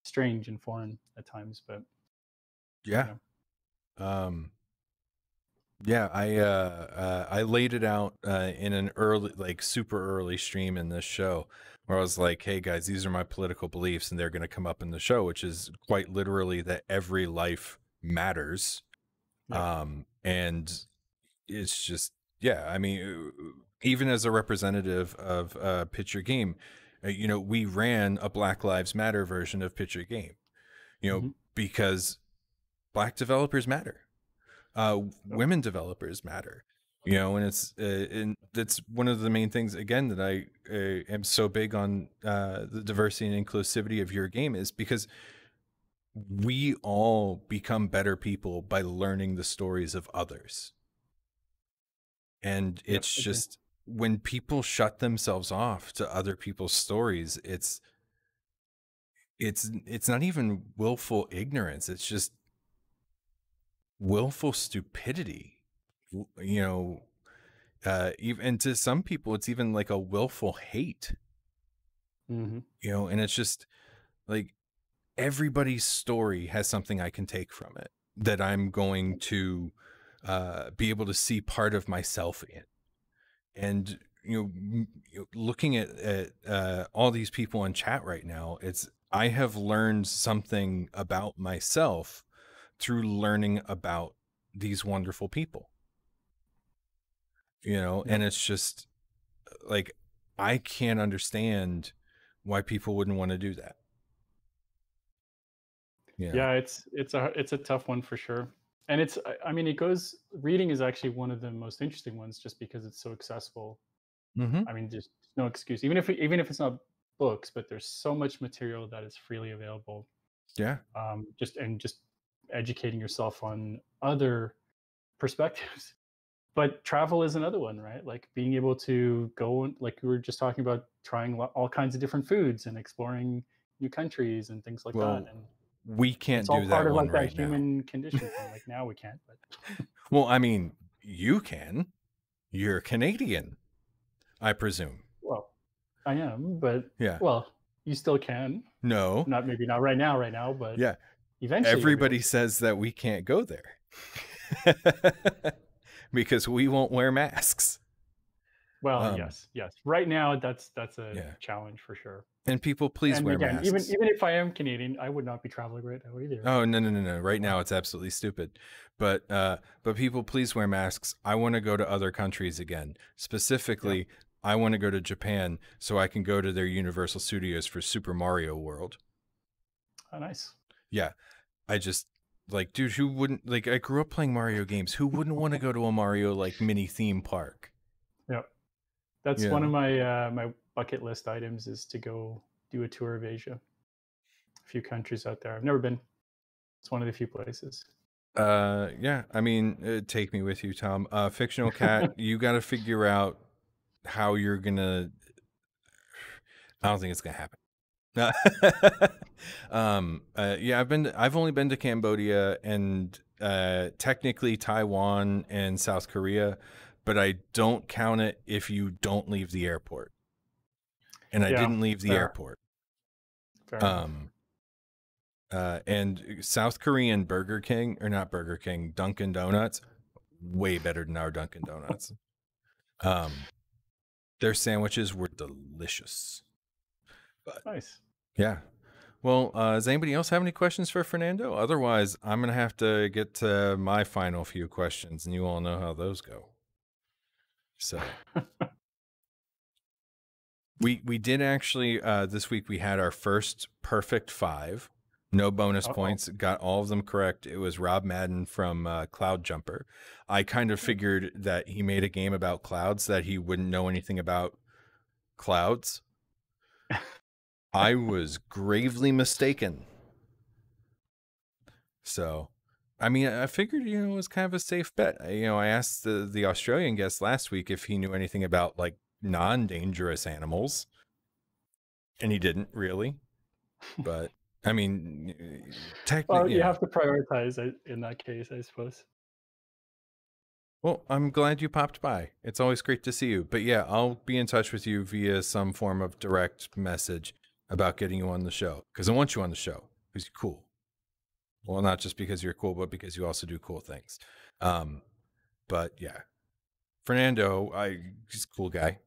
strange and foreign at times, but yeah. you know. Yeah, I laid it out in an early, like super early stream in this show where I was like, hey guys, these are my political beliefs, and they're going to come up in the show, which is quite literally that every life matters. Yeah. And it's just, yeah, I mean, even as a representative of Pitch Your Game, we ran a Black Lives Matter version of Pitch Your Game, Hmm. because Black developers matter. Women developers matter, and and that's one of the main things again that I am so big on the diversity and inclusivity of your game, is because we all become better people by learning the stories of others. And Yep. it's Agree. just when people shut themselves off to other people's stories, it's not even willful ignorance, it's just willful stupidity. Even to some people it's even like a willful hate. Hmm. And it's just like everybody's story has something I can take from it that I'm going to be able to see part of myself in. And looking at all these people in chat right now, I have learned something about myself through learning about these wonderful people. And it's just like, I can't understand why people wouldn't want to do that. Yeah, it's a tough one for sure. And I mean, reading is actually one of the most interesting ones just because it's so accessible. Mm-hmm. I mean, just no excuse. Even if it's not books, but there's so much material that is freely available. Yeah. Just educating yourself on other perspectives. But travel is another one, right? Like being able to go and, like we were just talking about, trying all kinds of different foods and exploring new countries and things like that. Well, And we it's can't all do part that of one like that right now. human condition thing. Like now we can't, but Well, I mean, you can. You're Canadian, I presume. well, I am, but Yeah. well, you still can. No. Maybe not right now, but Yeah. eventually you'll be able Everybody to. says that we can't go there because we won't wear masks. Well, yes. Right now, that's a Yeah. challenge for sure. And people, please And wear again, even masks. even if I am Canadian, I would not be traveling right now either. Oh, no. Right now it's absolutely stupid. But people, please wear masks. I want to go to other countries again. Specifically, Yeah. I want to go to Japan so I can go to their Universal Studios for Super Mario World. Oh, nice. Yeah. I just like, dude, who wouldn't, like, I grew up playing Mario games. Who wouldn't want to go to a Mario like mini theme park? Yeah. That's one of Yeah. my bucket list items, is to go do a tour of Asia. A few countries out there. I've never been. It's one of the few places. Yeah, I mean, take me with you, Tom. Fictional cat, you got to figure out how you're gonna. I don't think it's gonna happen. Yeah, I've only been to Cambodia and technically Taiwan and South Korea, but I don't count it if you don't leave the airport. And I Yeah, didn't leave the fair. airport. Fair enough. And South Korean Burger King, or not Burger King, Dunkin' Donuts, way better than our Dunkin' Donuts. Their sandwiches were delicious. But Nice. yeah. Well, does anybody else have any questions for Fernando? Otherwise, I'm going to have to get to my final few questions, and you all know how those go. So we did actually, this week we had our first perfect 5. No bonus points. Got all of them correct. It was Rob Madden from Cloud Jumper. I kind of figured that he made a game about clouds, that he wouldn't know anything about clouds. I was gravely mistaken. So, I mean, I figured, it was kind of a safe bet. I asked the Australian guest last week if he knew anything about like non-dangerous animals, and he didn't really. But I mean, technically, Well, you have to prioritize it in that case, I suppose. Well, I'm glad you popped by. It's always great to see you. But yeah, I'll be in touch with you via some form of direct message about getting you on the show, because I want you on the show because you're cool. Well, not just because you're cool, but because you also do cool things. But yeah, Fernando, he's a cool guy,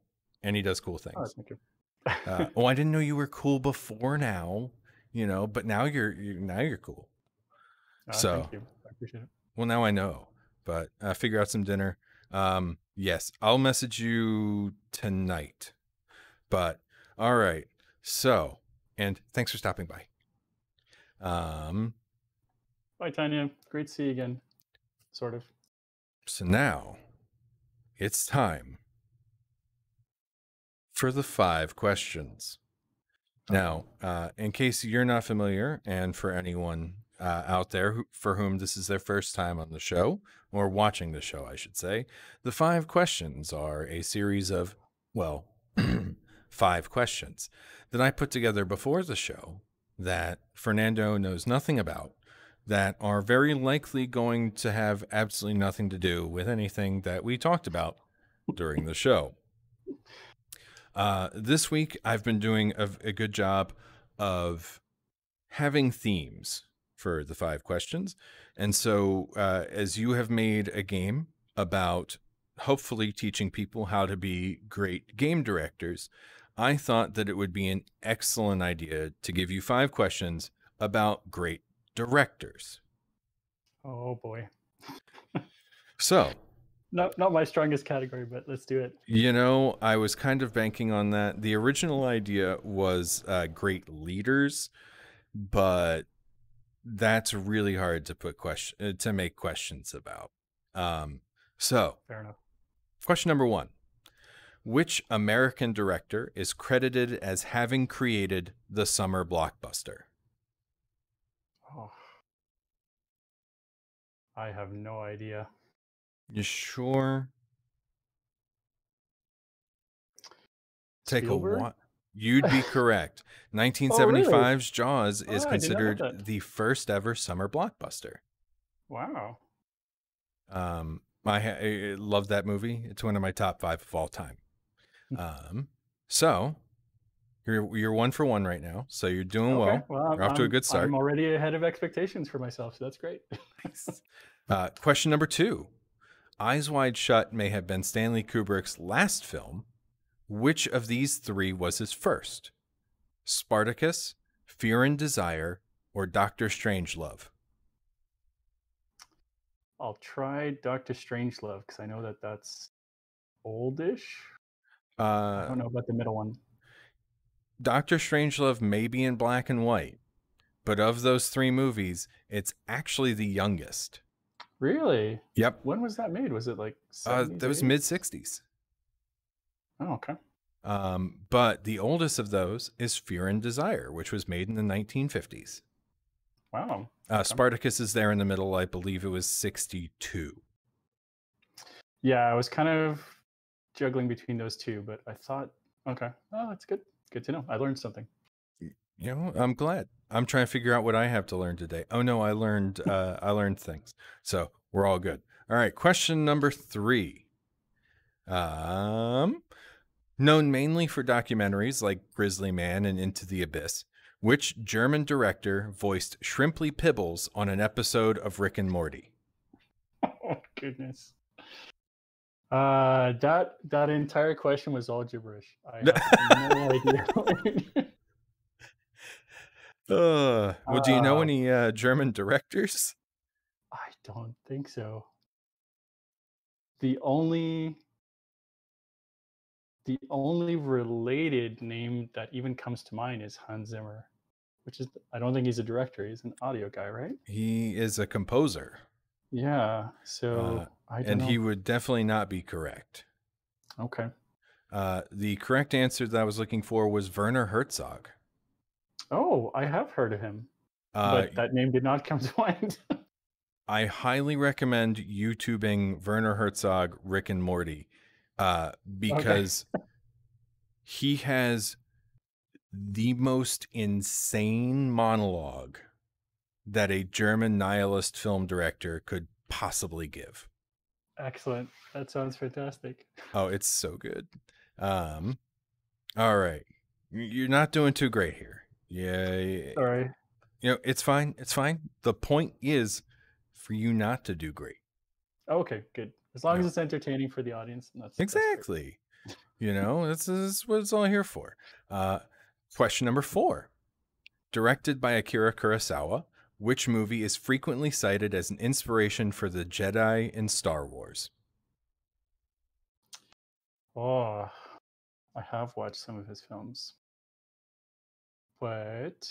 and he does cool Oh, things. thank you. I didn't know you were cool before now, but now you're cool. So thank you. I appreciate it. well, now I know. But figure out some dinner. Yes, I'll message you tonight. But all right. So, and thanks for stopping by. Bye, Tanya. Great to see you again. Sort of. So now it's time for the 5 questions. Now, in case you're not familiar, and for anyone out there for whom this is their first time on the show, or watching the show, I should say, the 5 questions are a series of, 5 questions that I put together before the show that Fernando knows nothing about, that are very likely going to have absolutely nothing to do with anything that we talked about during the show. This week, I've been doing a good job of having themes for the 5 questions. And so, as you have made a game about hopefully teaching people how to be great game directors, I thought that it would be an excellent idea to give you 5 questions about great directors. Oh boy. So, Not my strongest category, but let's do it. I was kind of banking on that. The original idea was great leaders, but that's really hard to to make questions about. So, Fair enough. question number 1. Which American director is credited as having created the summer blockbuster? Oh, I have no idea. You sure? Take a Spielberg? what? You'd be correct. Oh, really? 1975's Jaws is Oh, I did not know considered that. the first ever summer blockbuster. Wow. I love that movie. It's one of my top 5 of all time. So you're 1 for 1 right now. So you're doing Okay. well. Well, You're off to a good start. I'm already ahead of expectations for myself, so that's great. Question number 2. Eyes Wide Shut may have been Stanley Kubrick's last film. Which of these 3 was his first? Spartacus, Fear and Desire, or Doctor Strangelove? I'll try Doctor Strangelove because I know that that's oldish. I don't know about the middle one. Doctor Strangelove may be in black and white, but of those 3 movies, it's actually the youngest. Really? Yep. When was that made? Was it like 70s? That was mid-60s. Oh, okay. But the oldest of those is Fear and Desire, which was made in the 1950s. Wow. Spartacus is there in the middle. I believe it was 62. Yeah, I was kind of juggling between those 2, but I thought, okay, oh, that's good. Good to know. I learned something. I'm glad. I'm trying to figure out what I have to learn today. Oh no, I learned things. So we're all good. All right, question number 3. Known mainly for documentaries like Grizzly Man and Into the Abyss, which German director voiced Shrimply Pibbles on an episode of Rick and Morty? Oh goodness. That entire question was all gibberish. I have no idea. Well, do you know any German directors? I don't think so. The only related name that even comes to mind is Hans Zimmer, which is, I don't think he's a director. He's an audio guy, right? He is a composer. Yeah. So I don't know. And he would definitely not be correct. Okay. The correct answer that I was looking for was Werner Herzog. Oh, I have heard of him, but that name did not come to mind. I highly recommend YouTubing Werner Herzog, Rick and Morty, because he has the most insane monologue that a German nihilist film director could possibly give. Excellent. That sounds fantastic. Oh, it's so good. All right. You're not doing too great here. Yeah. Sorry. It's fine. It's fine. The point is for you not to do great. Okay, good. As long as it's entertaining for the audience. That's exactly. This is what it's all here for. Question number 4. Directed by Akira Kurosawa, which movie is frequently cited as an inspiration for the Jedi in Star Wars? Oh, I have watched some of his films. But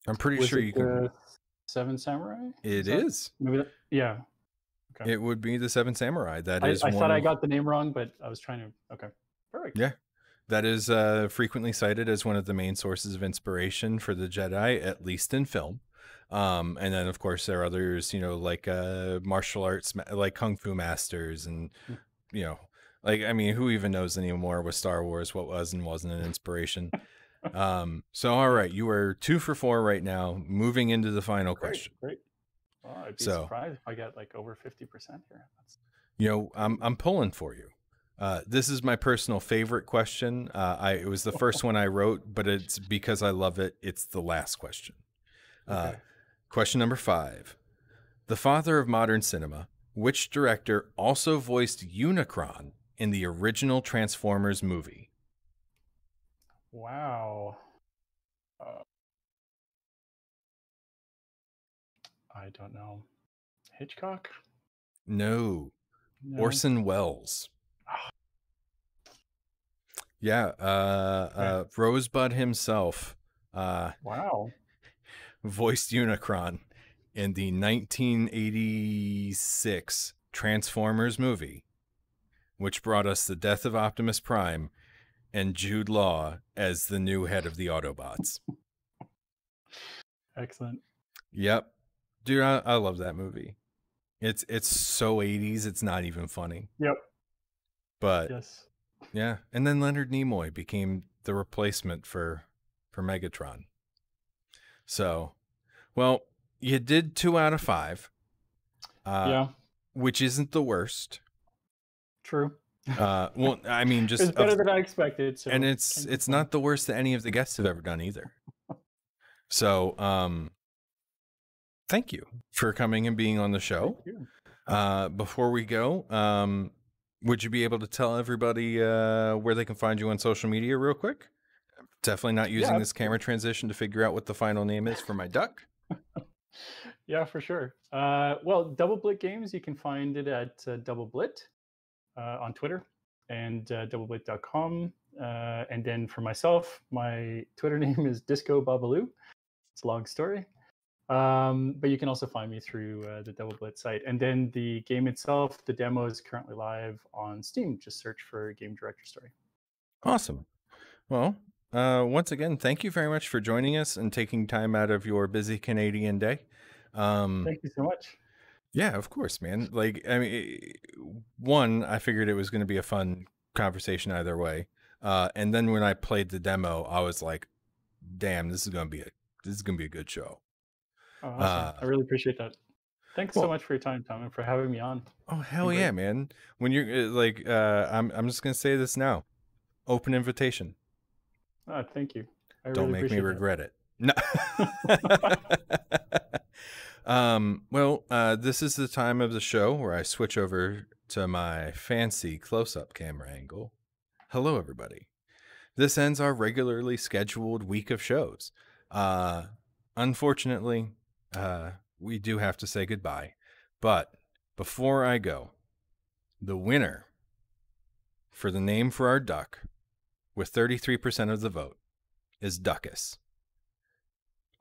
I'm pretty sure you can. Seven Samurai? It is. Maybe that, yeah. Okay. It would be the Seven Samurai. That is. I thought I got the name wrong, but I was trying to. Okay. Perfect. Yeah. That is frequently cited as one of the main sources of inspiration for the Jedi, at least in film. And then, of course, there are others, like martial arts, like Kung Fu masters, and who even knows anymore with Star Wars what was and wasn't an inspiration. So, all right, you are 2 for 4 right now, moving into the final question. Great. Well, I'd be surprised if I get like over 50% here. I'm pulling for you. This is my personal favorite question. It was the first one I wrote, but it's because I love it. It's the last question. Question number 5. The father of modern cinema, which director also voiced Unicron in the original Transformers movie? Wow. I don't know. Hitchcock? No. No. Orson Welles. Yeah, Okay. Rosebud himself Wow. voiced Unicron in the 1986 Transformers movie, which brought us the death of Optimus Prime and Jude Law as the new head of the Autobots. Excellent. Yep. Dude, I love that movie. It's so 80s, it's not even funny. Yep. But Yes. yeah, and then Leonard Nimoy became the replacement for Megatron. So, well, you did 2 out of 5. Yeah. Which isn't the worst. True. Well, I mean, It was better than I expected. So, and it's not the worst that any of the guests have ever done either. So, thank you for coming and being on the show. Thank you. Before we go, would you be able to tell everybody where they can find you on social media real quick? Definitely not using this camera transition to figure out what the final name is for my duck. Yeah, for sure. Well, Double Blit Games, you can find it at Double Blit on Twitter and doubleblit.com. And then for myself, my Twitter name is Disco Babaloo. It's a long story. But you can also find me through the Double Blit site. And then the game itself, the demo is currently live on Steam. Just search for Game Director Story. Awesome. Well, once again, thank you very much for joining us and taking time out of your busy Canadian day. Thank you so much. Yeah, of course, man. Like, I mean, one, I figured it was going to be a fun conversation either way. And then when I played the demo, I was like, damn, this is going to be a good show. Oh, awesome. I really appreciate that. Thanks so much for your time, Tom, and for having me on. Oh, hell yeah, man. When you're like, I'm just going to say this now. Open invitation. Thank you. Don't make me regret it. No. Well, this is the time of the show where I switch over to my fancy close-up camera angle. Hello, everybody. This ends our regularly scheduled week of shows. Unfortunately, we do have to say goodbye. But before I go, the winner for the name for our duck, with 33% of the vote, is Duckus.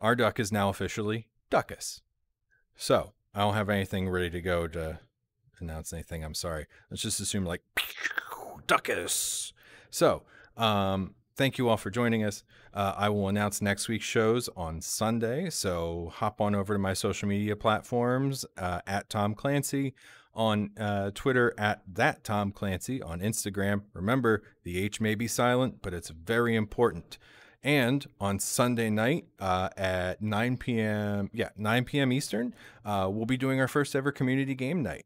Our duck is now officially Duckus. So, I don't have anything ready to go to announce anything. I'm sorry. Let's just assume like Duckus. So, thank you all for joining us. I will announce next week's shows on Sunday. So hop on over to my social media platforms at Tom Clancy, on Twitter at that Tom Clancy, on Instagram. Remember, the H may be silent, but it's very important. And on Sunday night at 9 p.m. 9 p.m. Eastern, we'll be doing our first ever community game night.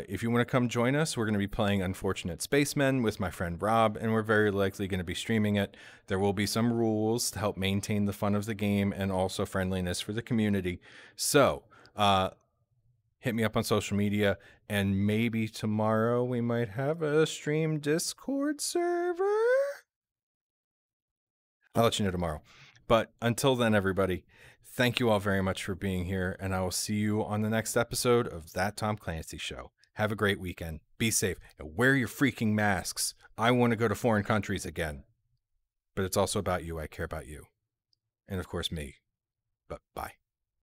If you want to come join us, we're going to be playing Unfortunate Spacemen with my friend Rob, and we're very likely going to be streaming it. There will be some rules to help maintain the fun of the game and also friendliness for the community. So, hit me up on social media, and maybe tomorrow we might have a stream Discord server. I'll let you know tomorrow. But until then, everybody, thank you all very much for being here, and I will see you on the next episode of That Tom Clancy Show. Have a great weekend. Be safe, and wear your freaking masks. I want to go to foreign countries again. But it's also about you. I care about you. And of course, me. But bye.